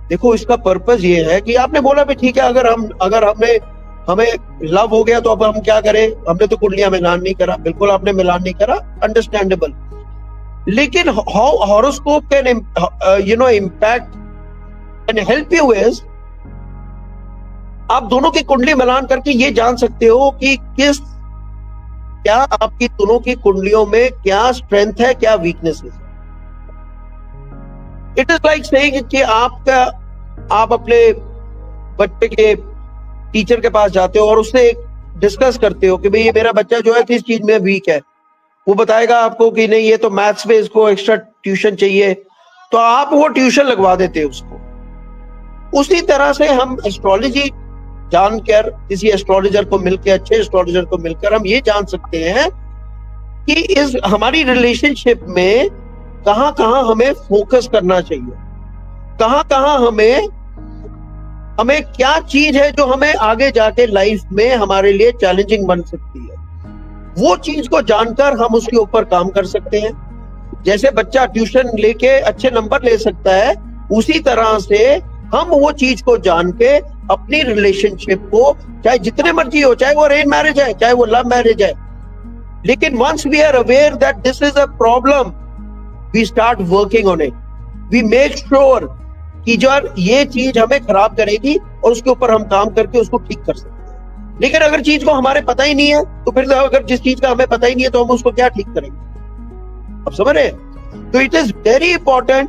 देखो इसका पर्पस ये है कि आपने बोला भी ठीक है, अगर हमें लव हो गया तो अब हम क्या करें, हमने तो कुंडलियां मिलान नहीं करा, बिल्कुल आपने मिलान नहीं करा, अंडरस्टैंडेबल। लेकिन how horoscope can impact can help you is, आप दोनों की कुंडली मिलान करके ये जान सकते हो कि किस क्या आपकी दोनों की कुंडलियों में क्या स्ट्रेंथ है, क्या वीकनेसेस है। इट इज लाइक सेइंग कि आप अपने बच्चे के टीचर के पास जाते हो और उससे डिस्कस करते हो कि भाई ये मेरा बच्चा जो है किस चीज में वीक है। वो बताएगा आपको कि नहीं ये तो मैथ्स में इसको एक्स्ट्रा ट्यूशन चाहिए, तो आप वो ट्यूशन लगवा देते हो उसको। उसी तरह से हम एस्ट्रोलॉजी जानकर, किसी एस्ट्रोलॉजर को मिलकर, अच्छे एस्ट्रोलॉजर को मिलकर हम ये जान सकते हैं कि इस हमारी रिलेशनशिप में कहां कहां हमें फोकस करना चाहिए, कहां कहां हमें क्या चीज है जो हमें आगे जाके लाइफ में हमारे लिए चैलेंजिंग बन सकती है। वो चीज को जानकर हम उसके ऊपर काम कर सकते हैं। जैसे बच्चा ट्यूशन लेके अच्छे नंबर ले सकता है, उसी तरह से हम वो चीज को जान के अपनी रिलेशनशिप को, चाहे जितने मर्जी हो, चाहे वो अरेंज मैरिज है, चाहे वो लव मैरिज है, लेकिन once we are aware that this is a problem, we start working on it. We make sure कि जो ये चीज हमें खराब करेगी और उसके ऊपर हम काम करके उसको ठीक कर सकते हैं। लेकिन अगर चीज को हमारे पता ही नहीं है तो फिर अगर जिस चीज का हमें पता ही नहीं है तो हम उसको क्या ठीक करेंगे। अब समझ रहे हैं? तो इट इज वेरी इंपॉर्टेंट,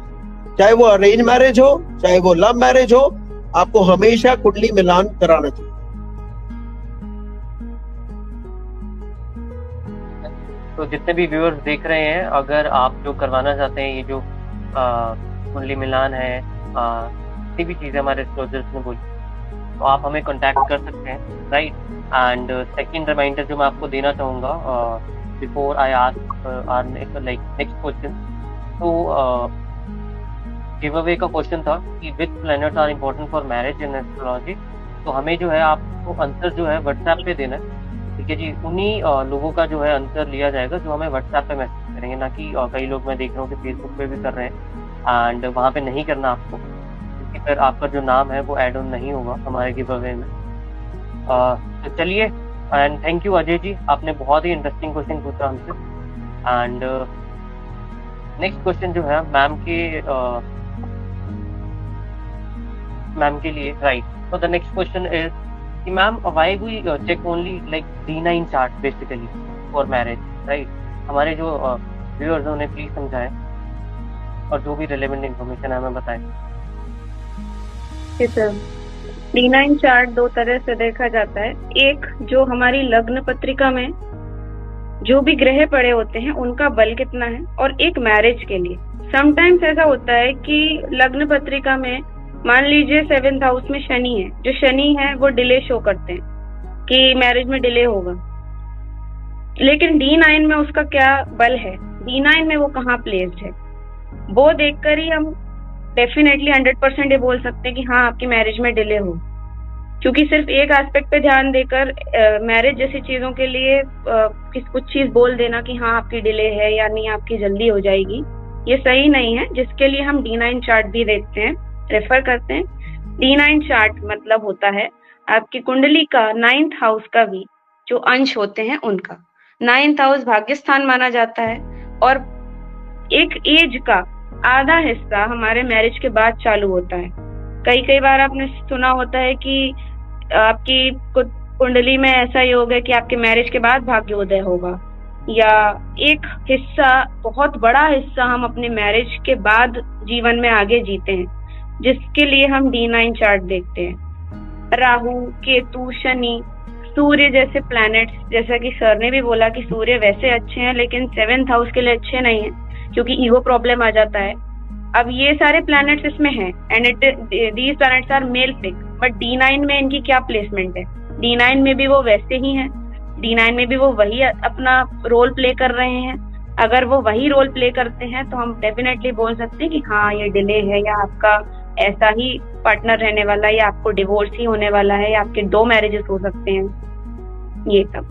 चाहे वो अरेंज मैरिज हो, चाहे वो लव मैरिज हो, आपको हमेशा कुंडली मिलान कराना चाहिए। तो जितने भी व्यूअर्स देख रहे हैं, अगर आप जो करवाना चाहते हैं, ये जो कुंडली मिलान है, किसी भी चीज़ हमारे एस्ट्रोलॉजर्स ने बोली, तो आप हमें कांटेक्ट कर सकते हैं, राइट। एंड सेकंड रिमाइंडर जो मैं आपको देना चाहूँगा before I ask like next question, तो गिव अवे का क्वेश्चन था कि which planets are important for marriage in astrology. तो हमें जो है आपको आंसर जो है व्हाट्सएप पे देना है, ठीक है जी। उन्हीं लोगों का जो है आंसर लिया जाएगा जो हमें व्हाट्सएप पे मैसेज करेंगे, ना कि कई लोग मैं देख रहा हूँ कि फेसबुक पे भी कर रहे हैं एंड वहाँ पे नहीं करना आपको, क्योंकि फिर आपका जो नाम है वो ऐड ऑन नहीं होगा हमारे गिव अवे में। तो चलिए, and thank you Ajay ji, आपने बहुत ही इंटरेस्टिंग क्वेश्चन पूछा हमसे। एंड नेक्स्ट क्वेश्चन जो है मैम के लिए, right. So the next question is कि ma'am why we check only like D9 chart basically for marriage, right? हमारे जो viewers हैं उन्हें प्लीज समझाएं और जो भी relevant information है हमें बताएं। जी सर, D9 चार्ट दो तरह से देखा जाता है। एक जो हमारी लग्न पत्रिका में जो भी ग्रह पड़े होते हैं उनका बल कितना है, और एक मैरिज के लिए। समटाइम्स ऐसा होता है कि लग्न पत्रिका में मान लीजिए 7th हाउस में शनि है, जो शनि है वो डिले शो करते हैं कि मैरिज में डिले होगा, लेकिन D9 में उसका क्या बल है, D9 में वो कहाँ प्लेस्ड है, वो देखकर ही हम डेफिनेटली 100% ये बोल सकते हैं कि हाँ आपकी मैरिज में डिले हो। क्योंकि सिर्फ एक एस्पेक्ट पे ध्यान देकर मैरिज जैसी चीजों के लिए कुछ चीज बोल देना कि हाँ आपकी डिले है या नहीं आपकी जल्दी हो जाएगी, ये सही नहीं है। जिसके लिए हम D9 चार्ट भी देखते हैं, रेफर करते हैं। D9 चार्ट मतलब होता है आपकी कुंडली का 9th हाउस का भी जो अंश होते हैं उनका। 9th हाउस भाग्य स्थान माना जाता है, और एक एज का आधा हिस्सा हमारे मैरिज के बाद चालू होता है। कई बार आपने सुना होता है कि आपकी कुंडली में ऐसा योग है कि आपके मैरिज के बाद भाग्योदय होगा, या एक हिस्सा, बहुत बड़ा हिस्सा हम अपने मैरिज के बाद जीवन में आगे जीते हैं, जिसके लिए हम D9 चार्ट देखते हैं। राहु, केतु, शनि, सूर्य जैसे प्लैनेट्स, जैसा कि सर ने भी बोला कि सूर्य वैसे अच्छे हैं लेकिन 7th हाउस के लिए अच्छे नहीं है क्योंकि ईगो प्रॉब्लम आ जाता है। अब ये सारे प्लैनेट्स इसमें हैं and these planets are malefic, but D9 में इनकी क्या प्लेसमेंट है, D9 में भी वो वैसे ही हैं, D9 में भी वो वही अपना रोल प्ले कर रहे हैं। अगर वो वही रोल प्ले करते हैं तो हम डेफिनेटली बोल सकते हैं कि हाँ ये डिले है, या आपका ऐसा ही पार्टनर रहने वाला है, या आपको डिवोर्स ही होने वाला है, या आपके 2 मैरिजेस हो सकते हैं, ये सब।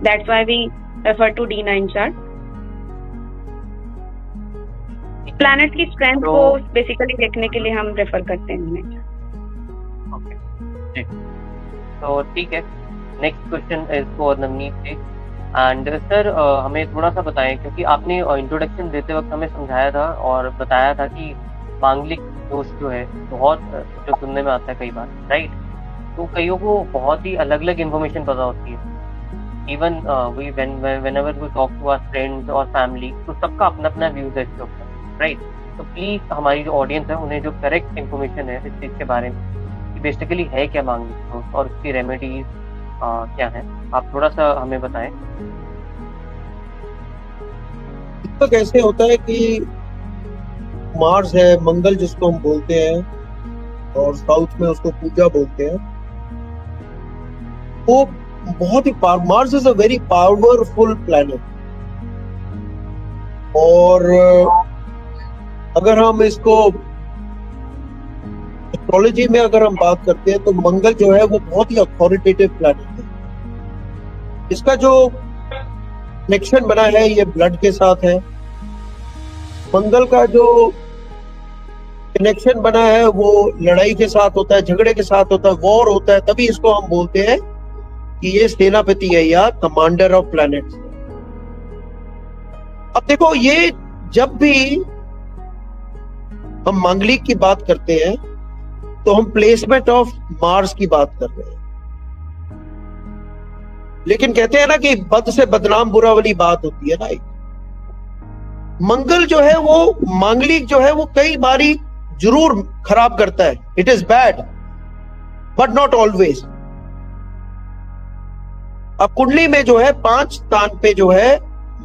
That's why we refer to D9 chart. Planet की स्ट्रेंथ को बेसिकली देखने के लिए हम रेफर करते हैं D9 चार्ट। ओके, तो ठीक है। Next question is for Navneet ji. And sir हमें थोड़ा सा बताएं, क्योंकि आपने इंट्रोडक्शन देते वक्त हमें समझाया था और बताया था कि मांगलिक दोष जो है बहुत जो सुनने में आता है कई बार, राइट। तो कईयों को बहुत ही अलग अलग इन्फॉर्मेशन पता होती है, even we whenever we talk to our friends और फैमिली, तो सबका अपना अपना व्यूज है इसके ऊपर, राइट? तो प्लीज हमारी जो ऑडियंस है उन्हें जो करेक्ट इन्फॉर्मेशन है इस चीज़ के बारे में कि बेसिकली है क्या मांगलिक दोष और उसकी रेमेडीज क्या है, आप थोड़ा सा हमें बताएं। तो कैसे होता है कि मार्स है, मंगल जिसको हम बोलते हैं और साउथ में उसको पूजा बोलते हैं, वो बहुत ही Mars is a very powerful planet. और अगर हम इसको एस्ट्रोलॉजी में अगर हम बात करते हैं तो मंगल जो है वो बहुत ही अथॉरिटेटिव प्लैनेट है। इसका जो कनेक्शन बना है ये ब्लड के साथ है। मंगल का जो कनेक्शन बना है वो लड़ाई के साथ होता है, झगड़े के साथ होता है, वॉर होता है, तभी इसको हम बोलते हैं कि ये सेनापति है या कमांडर ऑफ प्लैनेट्स। अब देखो, ये जब भी हम मांगलिक की बात करते हैं तो हम प्लेसमेंट ऑफ मार्स की बात कर रहे हैं, लेकिन कहते हैं ना कि बद से बदनाम बुरा वाली बात होती है ना। मंगल जो है वो मांगलिक जो है वो कई बारी जरूर खराब करता है। It is bad but not always. अब कुंडली में जो है 5 स्थान पे जो है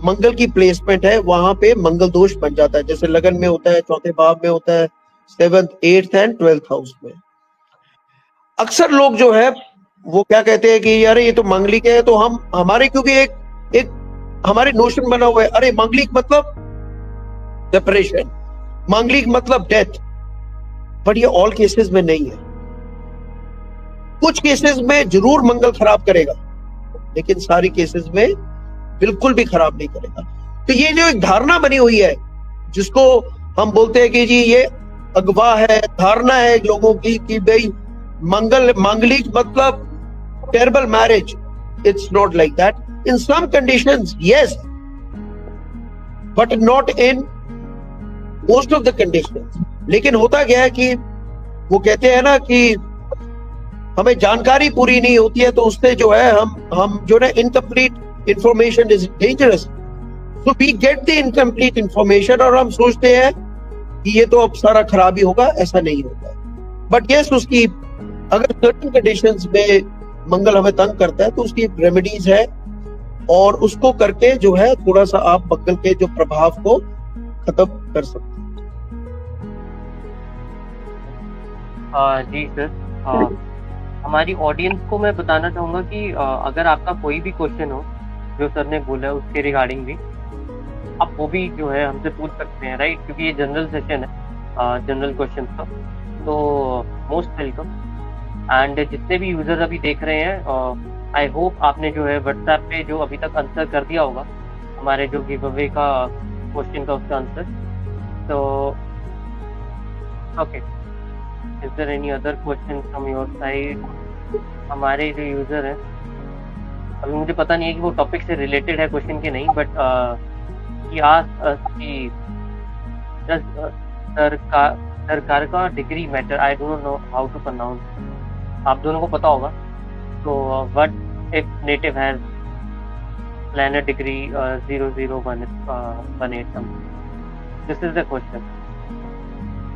मंगल की प्लेसमेंट है, वहां पे मंगल दोष बन जाता है। जैसे लगन में होता है, चौथे भाव में होता है, 7th, 8th and 12th house में। अक्सर लोग जो है वो क्या कहते हैं कि यार ये तो मांगलिक है, तो हम हमारे क्योंकि एक हमारे नोशन बना हुआ है, अरे मांगलिक मतलब सेपरेशन, मांगलिक मतलब डेथ। बट ये ऑल केसेस में नहीं है। कुछ केसेस में जरूर मंगल खराब करेगा, लेकिन सारी केसेस में बिल्कुल भी खराब नहीं करेगा। तो ये जो एक धारणा बनी हुई है जिसको हम बोलते हैं कि जी ये अगवा है, धारणा है लोगों की कि भाई मांगलिक मतलब terrible marriage. It's not like that. In some conditions yes, but not in most of the conditions. लेकिन होता क्या है कि वो कहते हैं ना कि हमें जानकारी पूरी नहीं होती है, तो उससे जो है हम जो ना incomplete information is dangerous. So we get the incomplete information और हम सोचते हैं कि ये तो अब सारा खराब ही होगा। ऐसा नहीं होगा। बट यस, उसकी अगर सर्टेन कंडीशंस में मंगल हमें तंग करता है तो उसकी रेमेडीज है, और उसको करके जो है थोड़ा सा आप मंगल के जो प्रभाव को खत्म कर सकते हैं। जी सर, हमारी ऑडियंस को मैं बताना चाहूँगा कि अगर आपका कोई भी क्वेश्चन हो जो सर ने बोला है उसके रिगार्डिंग भी, आप वो भी जो है हमसे पूछ सकते हैं, राइट? क्योंकि ये जनरल सेशन है, जनरल क्वेश्चन का, तो मोस्ट वेलकम। एंड जितने भी यूजर्स अभी देख रहे हैं, आई होप आपने जो है व्हाट्सएप पे जो अभी तक आंसर कर दिया होगा हमारे जो गिव अवे का क्वेश्चन का उसका आंसर। तो okay, is there any other question from your side? हमारे जो यूजर हैं, अभी मुझे पता नहीं है कि वो टॉपिक से रिलेटेड है क्वेश्चन के नहीं, बट he asked us कि does सरकार का degree matter? I don't know how to pronounce. आप दोनों को पता होगा। तो what if native has planet degree 00118? This is the question.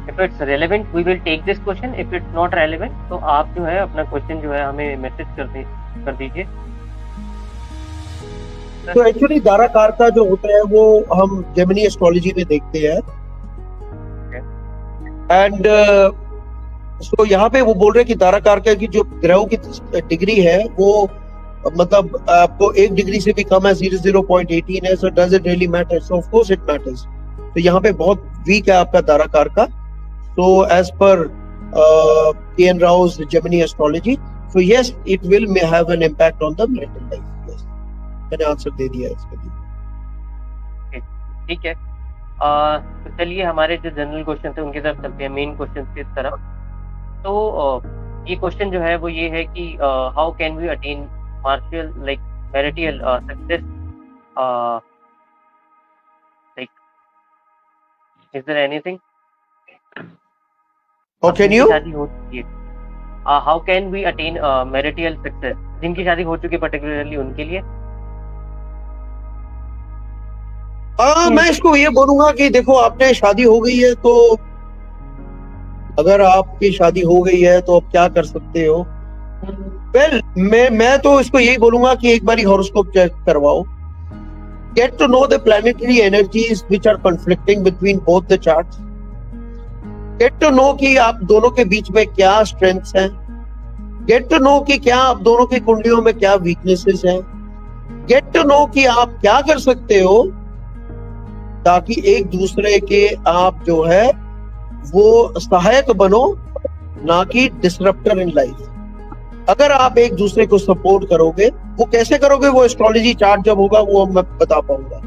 If it's relevant we will take this question, if it's not relevant तो आप जो है अपना क्वेश्चन जो है हमें मैसेज कर दीजिए। तो एक्चुअली दाराकार का जो होता है वो हम जेमिनी एस्ट्रोलॉजी में देखते हैं। एंड सो यहाँ पे वो बोल रहे हैं कि दाराकार का की जो ग्रहों की डिग्री है वो मतलब आपको 1 डिग्री से भी कम है, 0.18 है। So does it really matter? So of course it matters. तो यहाँ पे बहुत वीक है आपका दाराकार का। So as per K.N. Rao's Gemini astrology, so yes, it will may have an impact on the marital life. Yes, मैंने answer दे दिया इसके लिए। ठीक है, तो चलिए हमारे जो जनरल क्वेश्चन थे उनकी तरफ चलते हैं, मेन क्वेश्चन की तरफ। तो ये क्वेश्चन जो है वो ये है कि how can we attain martial like marital success, like is there anything? How can you? शादी हो चुकी है, how can we attain marital success? जिनकी शादी हो चुकी है पर्टिकुलरली उनके लिए, मैं इसको ये बोलूंगा कि देखो आपने शादी हो गई है, तो अगर आपकी शादी हो गई है तो आप क्या कर सकते हो? वेल, मैं तो इसको यही बोलूंगा कि एक बारी हॉरोस्कोप चेक करवाओ. Get to know the planetary energies which are conflicting between both the charts. Get to know कि आप दोनों के बीच में क्या strengths हैं. Get to know कि क्या आप दोनों की कुंडलियों में क्या weaknesses हैं. Get to know कि आप क्या कर सकते हो ताकि एक दूसरे के आप जो है वो सहायक बनो, ना कि डिसरप्टर इन लाइफ. अगर आप एक दूसरे को सपोर्ट करोगे, वो कैसे करोगे वो एस्ट्रोलॉजी चार्ट जब होगा वो मैं बता पाऊंगा.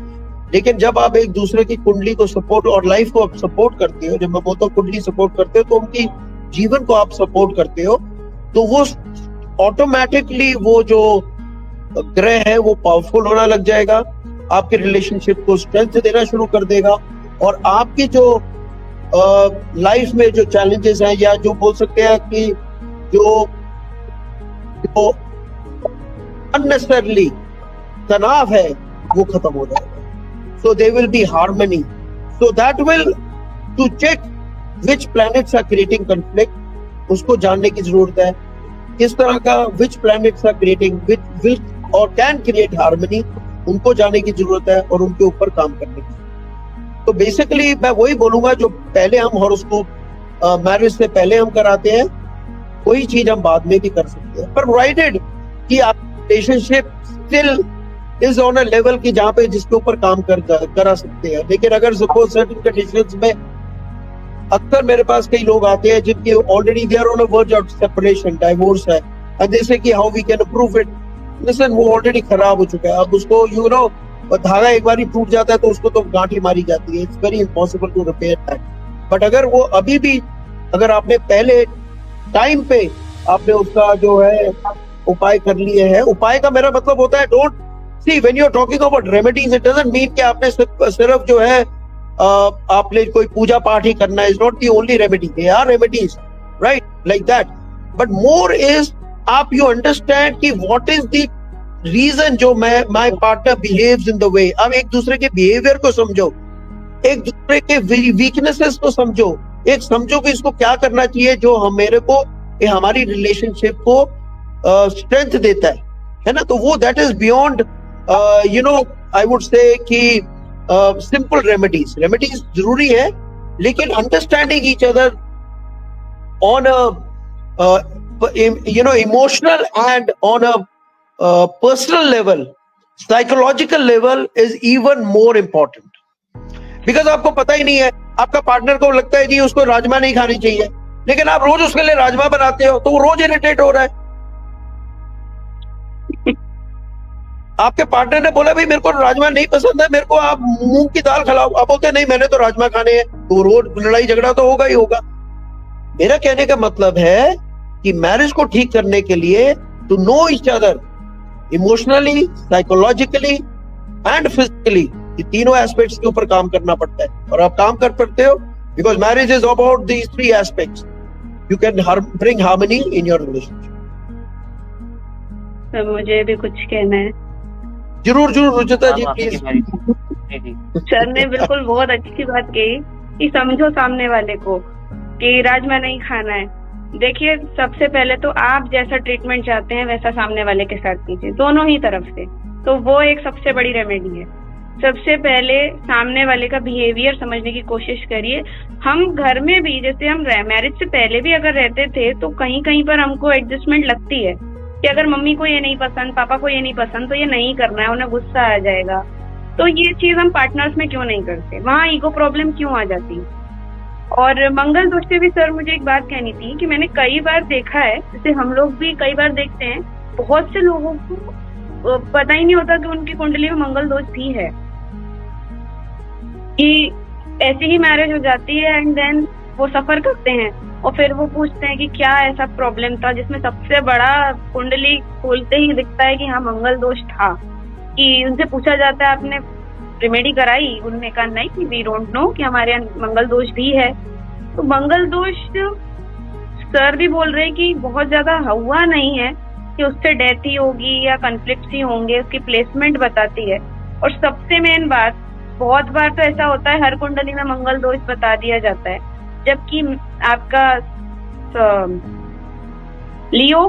लेकिन जब आप एक दूसरे की कुंडली को सपोर्ट और लाइफ को आप सपोर्ट करते हो, जब मैं बोलता हूँ कुंडली सपोर्ट करते हो तो उनकी जीवन को आप सपोर्ट करते हो, तो वो ऑटोमेटिकली वो जो ग्रह है वो पावरफुल होना लग जाएगा, आपके रिलेशनशिप को स्ट्रेंथ देना शुरू कर देगा, और आपकी जो लाइफ में जो चैलेंजेस हैं, या जो बोल सकते हैं कि जो अननेसेसरली तनाव है, वो खत्म हो जाएगा. So they will be harmony. So that will to check which planets are creating conflict, उसको जानने की जरूरत है. किस तरह का which planets are creating which will और कैन क्रिएट हार्मनी, उनको जानने की जरूरत है और उनके ऊपर काम करने की. तो बेसिकली मैं वही बोलूंगा, जो पहले हम हॉरोस्कोप मैरिज से पहले हम कराते हैं, वही चीज हम बाद में भी कर सकते हैं, पर प्रोवाइडेड कि आप relationship still is on a level की जहां पे जिसके ऊपर काम करा सकते हैं. लेकिन अगर सपोज सर्टेन कंडीशंस में, अक्सर मेरे पास कई लोग आते हैं जिनके already they are on a verge of separation, divorce है, एंड दे से कि how we can improve it. Listen, वो ऑलरेडी खराब हो चुका है. अब उसको यू नो धागा एक बार ही टूट जाता है तो उसको तो गांठी मारी जाती है. It's very impossible to repair that. But अगर वो अभी भी, अगर आपने पहले टाइम पे आपने उसका जो है उपाय कर लिए हैं, उपाय का मेरा मतलब होता है, don't see when you are talking about remedies, it doesn't mean कि आपने सिर्फ जो है आपने कोई पूजा पाठ ही करना है. Is not the only remedy. They are remedies, right, like that. But more is आप यू अंडरस्टैंड कि व्हाट इज द रीजन जो my partner behaves in the way. अब एक दूसरे के बिहेवियर को समझो, एक दूसरे के वीकनेसेस को समझो, एक समझो कि इसको क्या करना चाहिए जो मेरे को हमारी रिलेशनशिप को स्ट्रेंथ देता है ना. तो वो that is beyond you know I would say कि सिंपल रेमेडीज जरूरी है, लेकिन understanding each other on a you know emotional and on a personal level, psychological level is even more important. Because आपको पता ही नहीं है, आपका पार्टनर को लगता है जी उसको राजमा नहीं खानी चाहिए, लेकिन आप रोज उसके लिए राजमा बनाते हो तो वो रोज इरिटेट हो रहा है. आपके पार्टनर ने बोला भाई मेरे को राजमा नहीं पसंद है, मेरे को आप मूंग की दाल खिलाओ, आप बोलते नहीं मैंने तो राजमा खाने हैं, तो रोज लड़ाई झगड़ा तो होगा ही होगा. मेरा कहने का मतलब है कि मैरिज को ठीक करने के लिए to know each other emotionally, psychologically and physically, ये तीनों एस्पेक्ट्स के ऊपर काम करना पड़ता है. और आप काम कर सकते हो because marriage is about these three aspects. You can bring harmony in your relationship. Sir मुझे भी कुछ कहना है. जरूर रुचिता जी प्लीज. सर ने बिल्कुल बहुत अच्छी बात कही कि समझो सामने वाले को कि राजमा नहीं खाना है. देखिए, सबसे पहले तो आप जैसा ट्रीटमेंट चाहते हैं वैसा सामने वाले के साथ कीजिए, दोनों ही तरफ से. तो वो एक सबसे बड़ी रेमेडी है. सबसे पहले सामने वाले का बिहेवियर समझने की कोशिश करिए. हम घर में भी, जैसे हम मैरिज से पहले भी अगर रहते थे तो कहीं कहीं पर हमको एडजस्टमेंट लगती है कि अगर मम्मी को ये नहीं पसंद, पापा को ये नहीं पसंद, तो ये नहीं करना है, उन्हें गुस्सा आ जाएगा. तो ये चीज हम पार्टनर्स में क्यों नहीं करते, वहाँ ईगो प्रॉब्लम क्यों आ जाती. और मंगल दोष पे भी सर मुझे एक बात कहनी थी कि मैंने कई बार देखा है, जैसे हम लोग भी कई बार देखते हैं, बहुत से लोगों को पता ही नहीं होता कि उनकी कुंडली में मंगल दोष भी है, कि ऐसी ही मैरिज हो जाती है एंड देन वो सफर करते हैं और फिर वो पूछते हैं कि क्या ऐसा प्रॉब्लम था, जिसमें सबसे बड़ा कुंडली खोलते ही दिखता है कि हाँ मंगल दोष था. कि उनसे पूछा जाता है आपने रेमेडी कराई, उन्होंने कहा नहीं, वी डोंट नो कि हमारे यहाँ मंगल दोष भी है. तो मंगल दोष सर भी बोल रहे हैं कि बहुत ज्यादा हुआ नहीं है कि उससे डेथ ही होगी या कॉन्फ्लिक्ट ही होंगे, उसकी प्लेसमेंट बताती है. और सबसे मेन बात बहुत बार तो ऐसा होता है हर कुंडली में मंगल दोष बता दिया जाता है, जबकि आपका लियो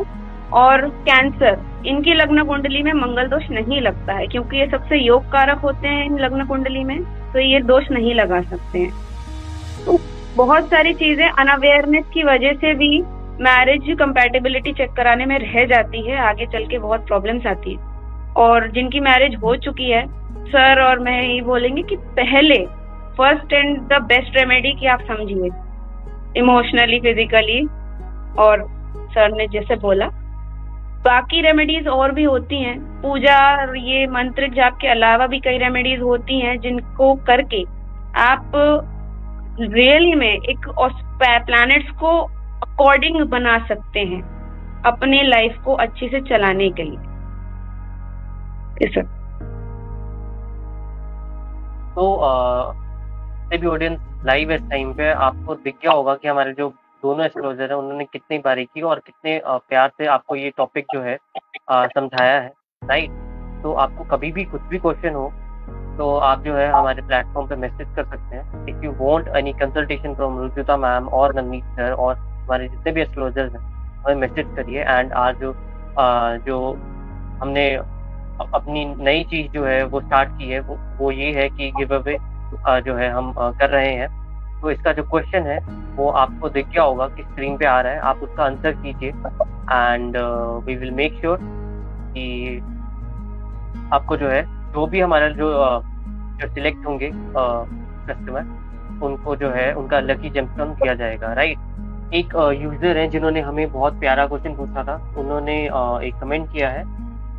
और कैंसर इनकी लग्न कुंडली में मंगल दोष नहीं लगता है, क्योंकि ये सबसे योग कारक होते हैं इन लग्न कुंडली में, तो ये दोष नहीं लगा सकते हैं। तो बहुत सारी चीजें अनअवेयरनेस की वजह से भी मैरिज कंपैटिबिलिटी चेक कराने में रह जाती है, आगे चल के बहुत प्रॉब्लम्स आती है। और जिनकी मैरिज हो चुकी है, सर और मैं ये बोलेंगे कि पहले first and the best remedy कि आप समझिए इमोशनली, फिजिकली, और सर ने जैसे बोला बाकी रेमेडीज और भी होती हैं, पूजा और ये मंत्र जाप के अलावा भी कई रेमेडीज होती हैं जिनको करके आप रियली में एक प्लैनेट्स को अकॉर्डिंग बना सकते हैं अपने लाइफ को अच्छे से चलाने के लिए। तो भी ऑडियंस लाइव इस टाइम पे आपको दिख गया होगा कि हमारे जो दोनों एस्ट्रोलॉजर है उन्होंने कितनी बारीकी और कितने प्यार से आपको ये टॉपिक जो है समझाया है, राइट। तो आपको कभी भी कुछ भी क्वेश्चन हो तो आप जो है हमारे प्लेटफॉर्म पे मैसेज कर सकते हैं। If you want any consultation from Rujuta ma'am और नवनीत सर और हमारे जितने भी एस्ट्रोलॉजर्स हैं हमें मैसेज करिए। एंड आज जो हमने अपनी नई चीज जो है वो स्टार्ट की है वो ये है कि गिव अवे जो है हम कर रहे हैं। तो इसका जो क्वेश्चन है वो आपको दिख गया होगा कि स्क्रीन पे आ रहा है, आप उसका आंसर कीजिए and we will make sure कि आपको जो है जो भी हमारा जो सिलेक्ट होंगे कस्टमर उनको जो है उनका लकी जेमस्टोन दिया जाएगा, राइट। एक यूजर है जिन्होंने हमें बहुत प्यारा क्वेश्चन पूछा था, उन्होंने एक कमेंट किया है,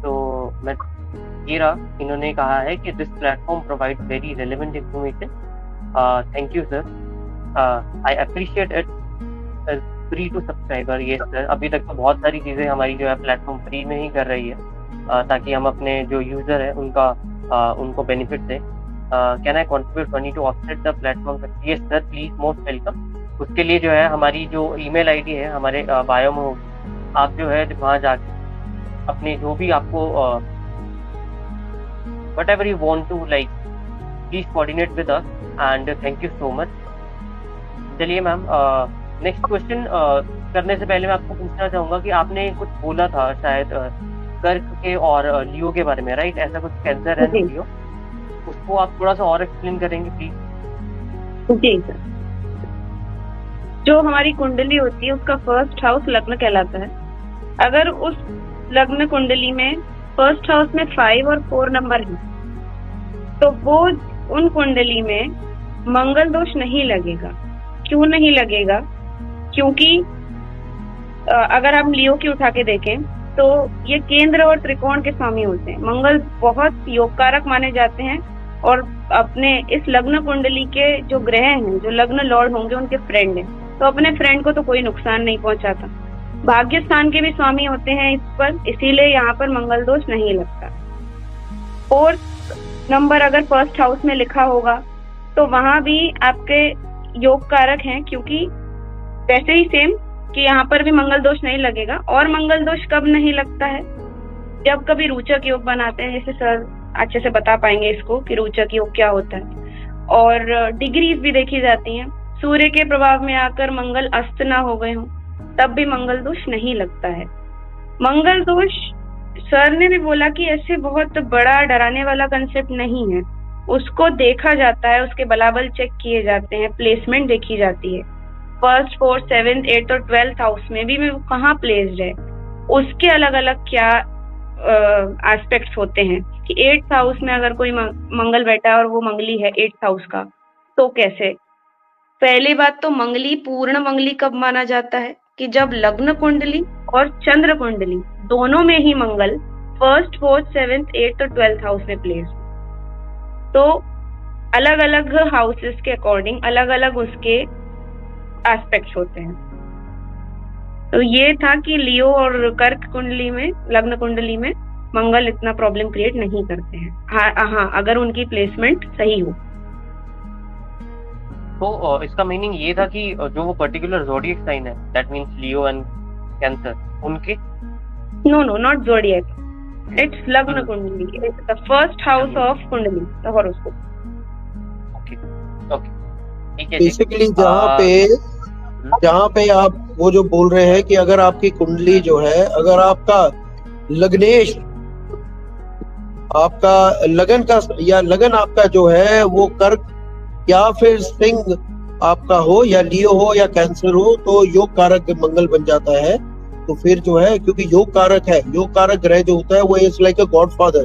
तो मैं इन्होंने कहा है कि this platform provide very relevant information, thank you sir, I appreciate it, free to subscriber. ये सर अभी तक तो बहुत सारी चीज़ें हमारी जो है प्लेटफॉर्म फ्री में ही कर रही है ताकि हम अपने जो यूज़र है उनको बेनिफिट दें। Can I contribute money to offset the platform? Yes sir, please most welcome. उसके लिए जो है हमारी जो ईमेल आईडी है हमारे बायो में होगी, आप जो है वहाँ जाके अपने जो भी आपको whatever you want to like please coordinate with us and thank you so much। चलिए मैम, नेक्स्ट क्वेश्चन करने से पहले मैं आपको पूछना चाहूंगा कि आपने कुछ बोला था शायद कर्क के और लियो के बारे में, राइट? ऐसा कुछ कैंसर है लियो, उसको आप थोड़ा सा और एक्सप्लेन करेंगे प्लीज? जी सर, जो हमारी कुंडली होती है उसका फर्स्ट हाउस लग्न कहलाता है। अगर उस लग्न कुंडली में फर्स्ट हाउस में 5 और 4 नंबर है तो वो उन कुंडली में मंगल दोष नहीं लगेगा। क्यों नहीं लगेगा? क्योंकि अगर हम लियो की उठा के देखें तो ये केंद्र और त्रिकोण के स्वामी होते हैं। मंगल बहुत योग कारक माने जाते हैं और अपने इस लग्न कुंडली के जो ग्रह हैं, जो लग्न लॉर्ड होंगे, उनके फ्रेंड हैं, तो अपने फ्रेंड को तो कोई नुकसान नहीं पहुंचाता। भाग्य स्थान के भी स्वामी होते हैं इस पर, इसीलिए यहाँ पर मंगल दोष नहीं लगता। 4 नंबर अगर फर्स्ट हाउस में लिखा होगा तो वहां भी आपके योग कारक हैं, क्योंकि वैसे ही सेम कि यहाँ पर भी मंगल दोष नहीं लगेगा। और मंगल दोष कब नहीं लगता है? जब कभी रोचक योग बनाते हैं, जैसे सर अच्छे से बता पाएंगे इसको कि रोचक योग क्या होता है। और डिग्रीज भी देखी जाती हैं, सूर्य के प्रभाव में आकर मंगल अस्त ना हो गए हों तब भी मंगल दोष नहीं लगता है। मंगल दोष सर ने भी बोला कि ऐसे बहुत बड़ा डराने वाला कंसेप्ट नहीं है, उसको देखा जाता है, उसके बलाबल चेक किए जाते हैं, प्लेसमेंट देखी जाती है। फर्स्ट, 4th, 7th, 8th और 12th हाउस में भी वो कहाँ प्लेस्ड है, उसके अलग अलग क्या एस्पेक्ट्स होते हैं कि 8th हाउस में अगर कोई मंगल बैठा है और वो मंगली है 8th हाउस का, तो कैसे? पहली बात तो मंगली पूर्ण मंगली कब माना जाता है कि जब लग्न कुंडली और चंद्र कुंडली दोनों में ही मंगल 1st, 4th, 7th, 8th और 12th हाउस में प्लेस। तो अलग अलग हाउसेस के अकॉर्डिंग अलग अलग उसके एस्पेक्ट्स होते हैं। तो ये था कि लियो और कर्क कुंडली में, लग्न कुंडली में मंगल इतना प्रॉब्लम क्रिएट नहीं करते हैं। हाँ, अगर उनकी प्लेसमेंट सही हो। तो इसका मीनिंग ये था कि जो वो पर्टिकुलर ज़ोडिएक साइन है, that means Leo and cancer, उनके नो नॉट ज़ोडिएक, इट्स लग्न कुंडली, it's the first house of कुंडली, द हॉरोस्कोप। ओके, ठीक है जी। बेसिकली जहाँ पे आप वो जो बोल रहे हैं कि अगर आपकी कुंडली जो है, अगर आपका लग्नेश, आपका लगन का या लगन आपका जो है वो कर्क या फिर सिंह आपका हो या लियो हो या कैंसर हो, तो योग कारक मंगल बन जाता है। तो फिर जो है, क्योंकि योग कारक है, योग कारक ग्रह जो होता है वो is like a God father.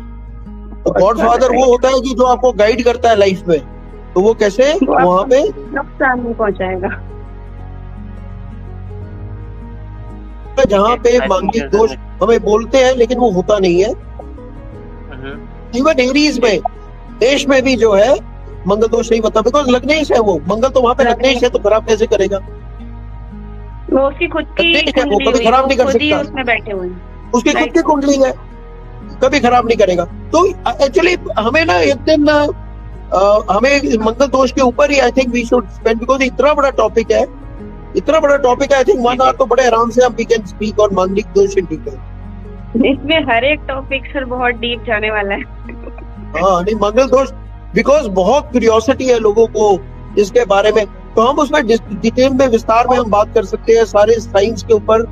तो गॉड फादर वो होता है कि जो आपको गाइड करता है लाइफ में। तो वो कैसे वहां पे नुकसान नहीं पहुंचाएगा। जहाँ पे मांगलिक दोष हमें बोलते हैं लेकिन वो होता नहीं है। इवन एरीज में, देश में भी जो है मंगल दोष नहीं बनता, बिकॉज लग्नेश है वो मंगल, तो वहां पे लग्नेश है, तो खराब कैसे करेगा? वो उसकी खुद की वो कभी खराब नहीं कर सकता, उसमें बैठे हुए हैं, उसकी खुद की कुंडली है, कभी खराब नहीं करेगा। तो एक्चुअली हमें ना एक दिन हमें मंगल दोष के ऊपर ही I think we should spend, because इतना बड़ा टॉपिक है, आई थिंक 1 आवर तो बड़े आराम से हम वी कैन स्पीक ऑन मांगलिक दोष इन डिटेल। इसमें हर एक टॉपिक सर बहुत डीप जाने वाला है। हाँ नहीं, मंगल दोष बिकॉज बहुत क्यूरियोसिटी है लोगों को इसके बारे में, तो हम उसमें डिटेल में विस्तार में हम बात कर सकते हैं सारे साइंस के ऊपर,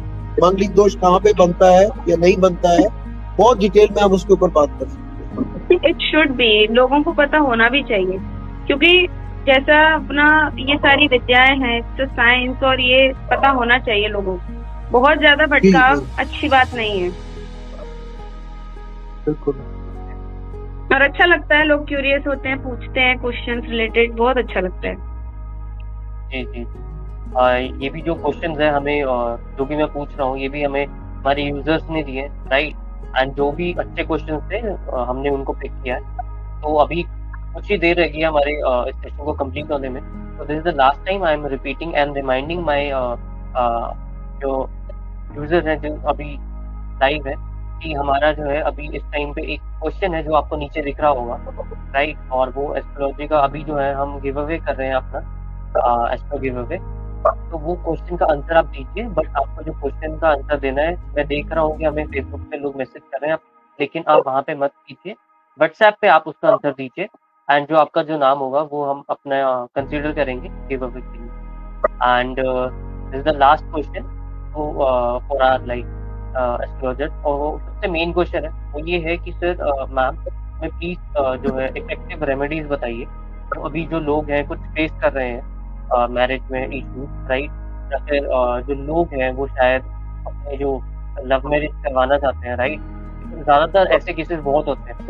मांगलिक दोष कहाँ पे बनता है या नहीं बनता है, बहुत डिटेल में हम उसके ऊपर बात कर सकते हैं। इट शुड बी, लोगों को पता होना भी चाहिए, क्योंकि जैसा अपना ये सारी विद्याएं हैं तो साइंस और ये पता होना चाहिए लोगों को। बहुत ज्यादा भटकाव अच्छी बात नहीं है। बिल्कुल। और अच्छा लगता है, लोग क्यूरियस होते हैं, पूछते हैं क्वेश्चंस रिलेटेड, बहुत अच्छा लगता है। जी जी। ये भी जो क्वेश्चंस है हमें, जो भी मैं पूछ रहा हूँ, ये भी हमें हमारे यूजर्स ने दिए, राइट। एंड जो भी अच्छे क्वेश्चंस थे हमने उनको पिक किया है। तो अभी कुछ ही देर रहेगी हमारे इस सेशन को कंप्लीट होने में। तो this is the last time I am repeating and reminding my जो यूजर हैं जो अभी लाइव है, कि हमारा जो है अभी इस टाइम पे एक क्वेश्चन है जो आपको नीचे दिख रहा होगा, राइट। और वो एस्ट्रोलॉजी का अभी जो है हम गिव अवे कर रहे हैं अपना एस्ट्रो गिव अवे। तो वो क्वेश्चन का आंसर आप दीजिए, बट आपको जो क्वेश्चन का आंसर देना है, मैं देख रहा हूँ कि हमें फेसबुक पे लोग मैसेज कर रहे हैं, लेकिन आप वहाँ पे मत कीजिए, व्हाट्सएप पे आप उसका आंसर दीजिए, एंड जो आपका जो नाम होगा वो हम अपना कंसीडर करेंगे गिव अवे के लिए। And this is the last question for our like astrologer. और सबसे मेन क्वेश्चन है वो ये है कि सर मैम हमें प्लीज जो है इफेक्टिव रेमेडीज बताइए। तो अभी जो लोग हैं कुछ फेस कर रहे हैं मैरिज में इशू, राइट, या फिर जो लोग हैं वो शायद अपने जो लव मैरिज करवाना चाहते हैं, राइट। ज़्यादातर ऐसे केसेस बहुत होते हैं,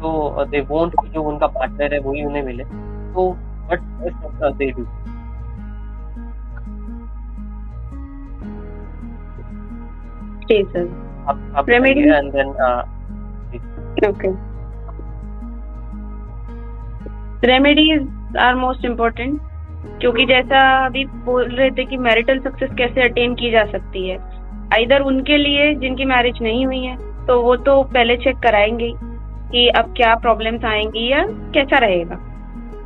तो दे वोंट कि जो उनका पार्टनर है वही उन्हें मिले, तो व्हाट दे डू? जी सर, आप remedy and then okay. Remedies are most important, क्योंकि जैसा अभी बोल रहे थे कि मैरिटल सक्सेस कैसे अटेन की जा सकती है। आइदर उनके लिए जिनकी मैरिज नहीं हुई है, तो वो तो पहले चेक कराएंगे कि अब क्या प्रॉब्लम्स आएंगी या कैसा रहेगा।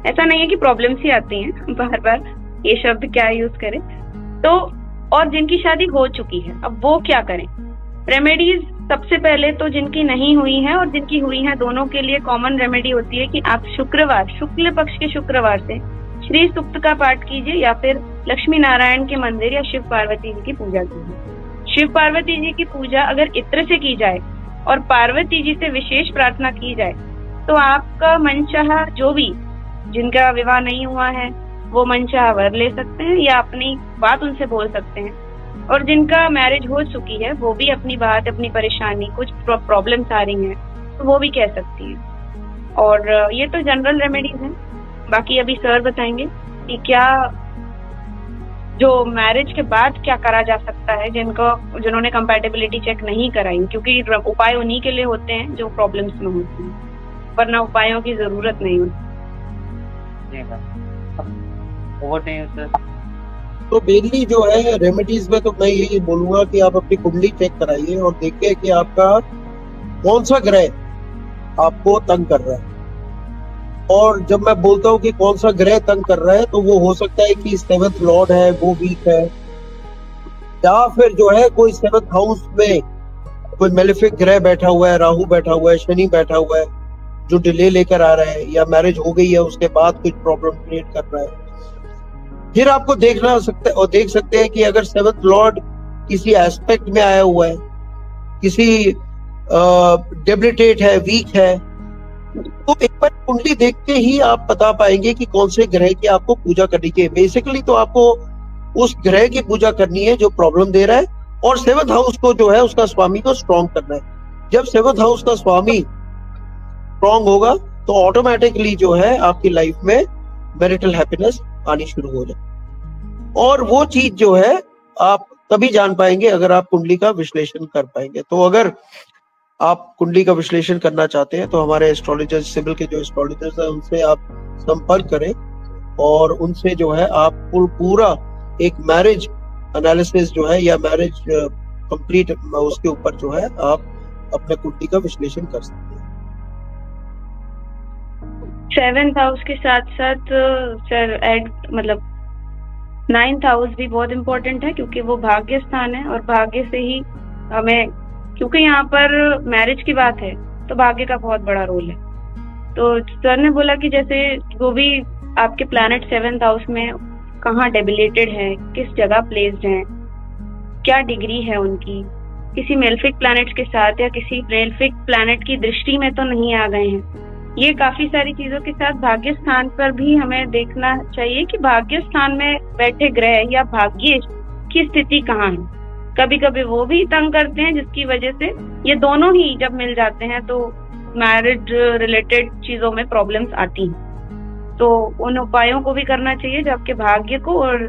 ऐसा नहीं है कि प्रॉब्लम्स ही आती हैं, बार बार ये शब्द क्या यूज करें। तो और जिनकी शादी हो चुकी है, अब वो क्या करें? रेमेडीज सबसे पहले तो जिनकी नहीं हुई है और जिनकी हुई है, दोनों के लिए कॉमन रेमेडी होती है कि आप शुक्रवार, शुक्ल पक्ष के शुक्रवार से श्री सूक्त का पाठ कीजिए, या फिर लक्ष्मी नारायण के मंदिर या शिव पार्वती जी की पूजा कीजिए। शिव पार्वती जी की पूजा अगर इत्र से की जाए और पार्वती जी से विशेष प्रार्थना की जाए, तो आपका मनचाहा, जो भी जिनका विवाह नहीं हुआ है वो मनचाहा वर ले सकते हैं या अपनी बात उनसे बोल सकते हैं। और जिनका मैरिज हो चुकी है वो भी अपनी बात, अपनी परेशानी, कुछ प्रॉब्लम्स आ रही हैं, तो वो भी कह सकती हैं। और ये तो जनरल रेमेडीज हैं। बाकी अभी सर बताएंगे कि क्या जो मैरिज के बाद क्या करा जा सकता है, जिन्होंने कंपैटिबिलिटी चेक नहीं कराई, क्योंकि उपाय उन्हीं के लिए होते हैं जो प्रॉब्लम्स में होते हैं, वरना उपायों की जरूरत नहीं होती। तो मेनली जो है रेमेडीज में तो मैं यही बोलूंगा कि आप अपनी कुंडली चेक कराइए और देखिए कि आपका कौन सा ग्रह आपको तंग कर रहा है। और जब मैं बोलता हूँ कि कौन सा ग्रह तंग कर रहा है, तो वो हो सकता है कि 7th लॉर्ड है वो वीक है, या फिर जो है कोई 7th हाउस में कोई मेलेफिक ग्रह बैठा हुआ है, राहु बैठा हुआ है, शनि बैठा हुआ है, जो डिले लेकर आ रहा है, या मैरिज हो गई है उसके बाद कुछ प्रॉब्लम क्रिएट कर रहा है। फिर आपको देखना सकते और देख सकते हैं कि अगर सेवंथ लॉर्ड किसी एस्पेक्ट में आया हुआ है, किसी डेबिलिटेट है, वीक है, तो एक बार कुंडली देख के ही आप बता पाएंगे कि कौन से ग्रह की आपको पूजा करनी चाहिए। बेसिकली तो आपको उस ग्रह की पूजा करनी है जो प्रॉब्लम दे रहा है, और सेवंथ हाउस को जो है उसका स्वामी को स्ट्रॉन्ग करना है। जब सेवंथ हाउस का स्वामी स्ट्रॉन्ग होगा तो ऑटोमेटिकली जो है आपकी लाइफ में मैरिटल हैप्पीनेस आनी शुरू हो जाए। और वो चीज जो है आप तभी जान पाएंगे अगर आप कुंडली का विश्लेषण कर पाएंगे। तो अगर आप कुंडली का विश्लेषण करना चाहते हैं तो हमारे एस्ट्रोलॉजर, सिविल के जो एस्ट्रोलॉजर्स हैं उनसे आप संपर्क करें, और उनसे जो है आप पूरा एक मैरिज एनालिसिस जो है या मैरिज कंप्लीट उसके ऊपर जो है आप अपने कुंडली का विश्लेषण कर सकते हैं। 7th हाउस के साथ साथ सर मतलब 9th हाउस भी बहुत इम्पोर्टेंट है, क्योंकि वो भाग्य स्थान है, और भाग्य से ही हमें, क्योंकि यहाँ पर मैरिज की बात है तो भाग्य का बहुत बड़ा रोल है। तो सर ने बोला कि जैसे जो भी आपके प्लैनेट 7th हाउस में कहाँ डेबिलेटेड है, किस जगह प्लेस्ड है, क्या डिग्री है उनकी, किसी मेलेफिक प्लैनेट के साथ या किसी मेलेफिक प्लैनेट की दृष्टि में तो नहीं आ गए हैं। ये काफी सारी चीजों के साथ भाग्य स्थान पर भी हमें देखना चाहिए कि भाग्य स्थान में बैठे ग्रह या भाग्य की स्थिति कहाँ है। कभी कभी वो भी तंग करते हैं, जिसकी वजह से ये दोनों ही जब मिल जाते हैं तो मैरिज रिलेटेड चीजों में प्रॉब्लम्स आती हैं। तो उन उपायों को भी करना चाहिए जो आपके भाग्य को और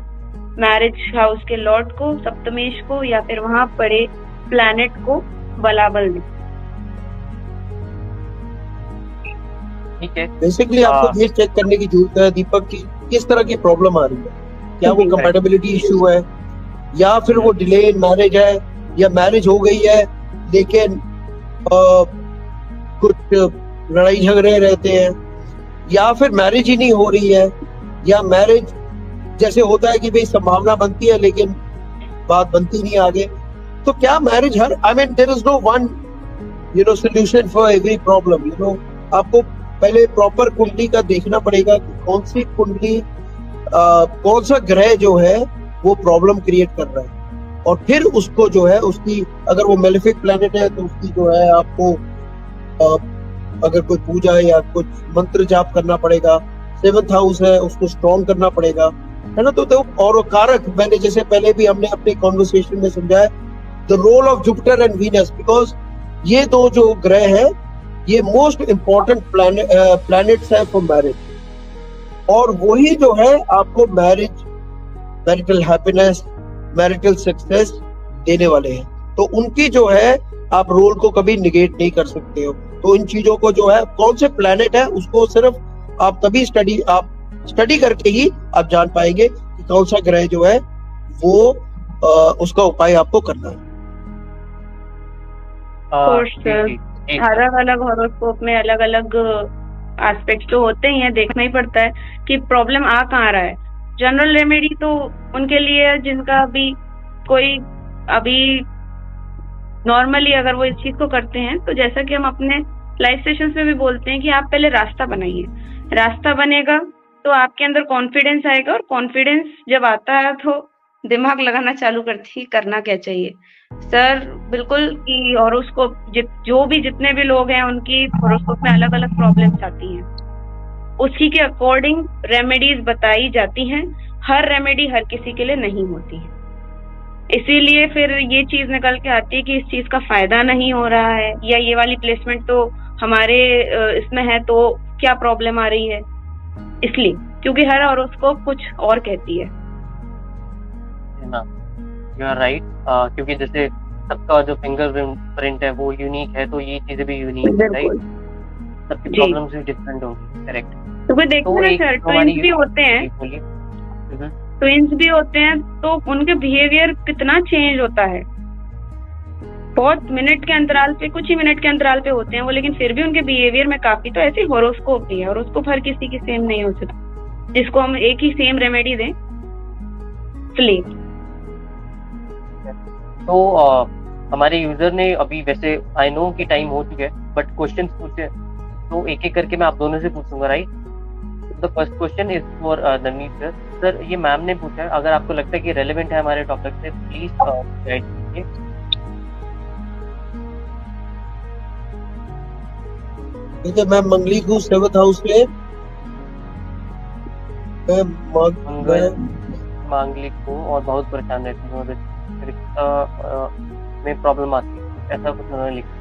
मैरिज हाउस के लॉर्ड को, सप्तमेश को, या फिर वहां पड़े प्लैनेट को बलाबल दे। ठीक है, बेसिकली आपको ये चेक करने की जरूरत है दीपक की किस तरह की प्रॉब्लम आ रही है। क्या वो कंपैटिबिलिटी इशू है, या फिर वो डिले इन मैरिज है, या मैरिज हो गई है लेकिन कुछ लड़ाई झगड़े रहते हैं, या फिर मैरिज ही नहीं हो रही है, या मैरिज जैसे होता है कि भाई संभावना बनती है लेकिन बात बनती नहीं आगे। तो क्या मैरिज हर there is no one solution for every problem. आपको पहले प्रॉपर कुंडली का देखना पड़ेगा कि कौन सी कुंडली कौन सा ग्रह जो है वो प्रॉब्लम क्रिएट कर रहा है, और फिर उसको जो है उसकी, अगर वो मेलेफिक प्लैनेट है तो उसकी जो है आपको अगर कोई पूजा या कुछ मंत्र जाप करना पड़ेगा। 7th हाउस है उसको स्ट्रॉन्ग करना पड़ेगा, है ना। तो और कारक मैंने जैसे पहले भी हमने अपने कॉन्वर्सेशन में समझाया, the role of Jupiter and Venus, because ये दो जो ग्रह है ये मोस्ट इम्पोर्टेंट प्लैनेट्स है फॉर मैरिज, और वही जो है आपको marriage, marital happiness, marital success देने वाले हैं। तो उनकी जो है आप रोल को कभी निगेट नहीं कर सकते हो। तो इन चीजों को जो है कौन से प्लैनेट है उसको सिर्फ आप तभी स्टडी करके ही आप जान पाएंगे कि कौन सा ग्रह जो है वो उसका उपाय आपको करना है। अलग अलग हॉरोस्कोप में अलग अलग एस्पेक्ट्स तो होते ही हैं, देखना ही पड़ता है कि प्रॉब्लम आ कहाँ रहा है। जनरल रेमेडी तो उनके लिए जिनका अभी नॉर्मली अगर वो इस चीज को करते हैं, तो जैसा कि हम अपने लाइव सेशंस में भी बोलते हैं कि आप पहले रास्ता बनाइए। रास्ता बनेगा तो आपके अंदर कॉन्फिडेंस आएगा, और कॉन्फिडेंस जब आता है तो दिमाग लगाना चालू करना क्या चाहिए सर, बिल्कुल कि हॉरोस्कोप जो भी जितने भी लोग हैं उनकी हॉरोस्कोप में अलग अलग प्रॉब्लम्स आती हैं, उसी के अकॉर्डिंग रेमेडीज बताई जाती हैं। हर रेमेडी हर किसी के लिए नहीं होती है, इसीलिए फिर ये चीज निकल के आती है कि इस चीज का फायदा नहीं हो रहा है, या ये वाली प्लेसमेंट तो हमारे इसमें है तो क्या प्रॉब्लम आ रही है, इसलिए क्योंकि हर हॉरोस्कोप कुछ और कहती है ना। यू आर राइट, क्योंकि जैसे सबका जो फिंगर प्रिंट है वो यूनिक है, तो ये चीजें भी यूनिक है, राइट। सबकी प्रॉब्लम्स भी डिफरेंट होंगी, करेक्ट। तो कोई देखो ना सर, ट्विंस भी होते हैं, ट्विंस भी होते हैं, तो उनके बिहेवियर कितना चेंज होता है। बहुत मिनट के अंतराल पे, कुछ ही मिनट के अंतराल पे होते हैं वो, लेकिन फिर भी उनके बिहेवियर में काफी, तो ऐसे हॉरोस्कोप भी है। हॉरोस्कोप हर किसी की सेम नहीं हो सकता, जिसको हम एक ही सेम रेमेडी दें स्लीप। तो हमारे यूजर ने अभी, वैसे आई नो कि टाइम हो चुका है, बट क्वेश्चंस पूछे तो एक एक करके मैं आप दोनों से पूछूंगा, right? The first question is for Navneet sir. Sir, ये मैम ने पूछा है, अगर आपको लगता है कि रेलेवेंट है हमारे टॉपिक से, प्लीज गाइड कीजिए। ठीक है, मैं मंगली हूँ 7th हाउस में। मैं मांगलिक हूँ और बहुत परेशान रहती हूँ, रिश्ता में प्रॉब्लम आती है, ऐसा कुछ उन्होंने लिखा।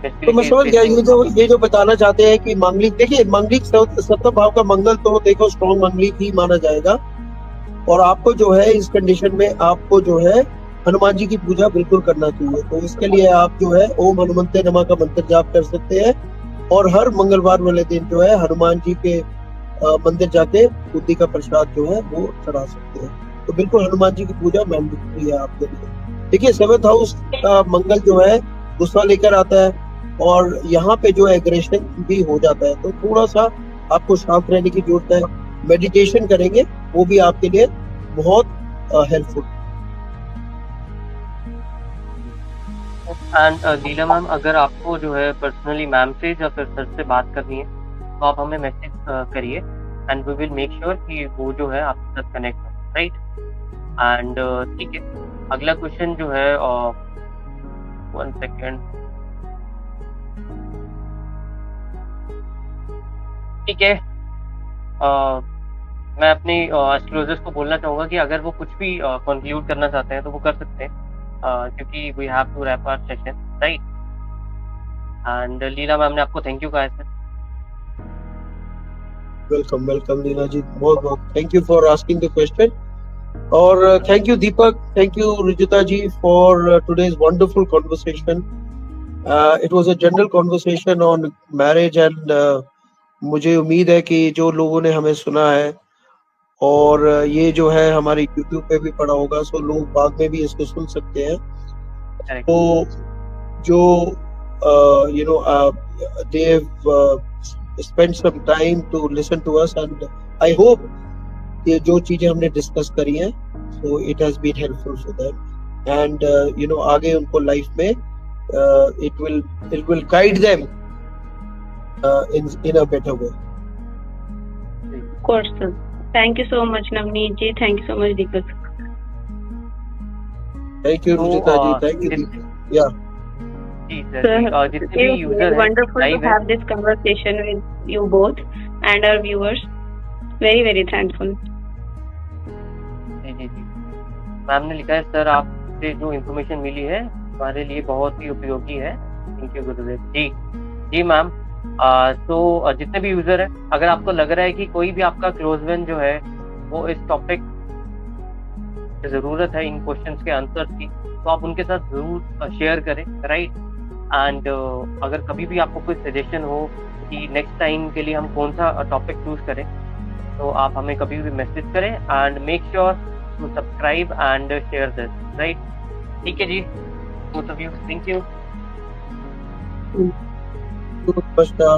तो मैं समझ गया ये जो बताना चाहते हैं कि मांगलिक, देखिए मांगलिक 7th भाव का मंगल तो देखो स्ट्रॉन्ग मांगलिक ही माना जाएगा। और आपको जो है इस कंडीशन में आपको जो है हनुमान जी की पूजा बिल्कुल करना चाहिए। तो इसके लिए आप जो है ओम हनुमंते नमः का मंत्र जाप कर सकते हैं और हर मंगलवार वाले दिन जो है हनुमान जी के मंदिर जाके बुद्धि का प्रसाद जो है वो चढ़ा सकते हैं। तो बिल्कुल हनुमान जी की पूजा मैंडेटरी है आपके लिए। देखिए 7th हाउस का मंगल जो है गुस्सा लेकर आता है और यहाँ पे जो एग्रेशन भी हो जाता है, तो थोड़ा सा आपको शांत रहने की जरूरत है। मेडिटेशन करेंगे वो भी आपके लिए बहुत हेल्पफुल। एंड लीला मैम, अगर आपको जो है पर्सनली मैम से या फिर सर से बात करनी है तो आप हमें मैसेज करिए and we will make sure कि वो जो है आपके साथ कनेक्ट हो, राइट? एंड ठीक है, अगला क्वेश्चन जो है 1 सेकेंड, ठीक है। मैं अपने एस्ट्रोलॉजर्स को बोलना चाहूँगा कि अगर वो कुछ भी कंक्लूड करना चाहते हैं तो वो कर सकते हैं, क्योंकि we have to wrap our session, right? And Leela ma'am ने आपको थैंक यू कहा है सर। वेलकम लीला जी, बहुत बहुत thank you for asking the question. और thank you Deepak, thank you Rujuta ji for today's wonderful conversation. It was a general conversation on marriage and मुझे उम्मीद है कि जो लोगों ने हमें सुना है और ये जो है हमारे YouTube पे भी पड़ा होगा, सो लोग बाद में भी इसको सुन सकते हैं। तो जो you know they have spent some time to listen to us and I hope ये जो चीजें हमने डिस्कस करी हैं so it has been helpful for them and you know आगे उनको लाइफ में it will guide them in a better way. Of course, sir. Thank you so much, Navneet ji. Thank you so much, Deepak. Thank you, Rujita ji. Thank you, Deepak. Yeah. Sir, it is wonderful to have this conversation with you both and our viewers. Very, very thankful. Ji. Ma'am ने लिखा है, sir आपसे जो information मिली है हमारे लिए बहुत ही उपयोगी है। Thank you Gurudev ji ma'am. तो जितने भी यूजर है, अगर आपको लग रहा है कि कोई भी आपका क्लोज वन जो है वो इस टॉपिक जरूरत है इन क्वेश्चंस के आंसर की, तो आप उनके साथ जरूर शेयर करें, राइट? एंड अगर कभी भी आपको कोई सजेशन हो कि नेक्स्ट टाइम के लिए हम कौन सा टॉपिक चूज करें, तो आप हमें कभी भी मैसेज करें and make sure to subscribe and share this, right? ठीक है जी, both of you, thank you. Namaskar.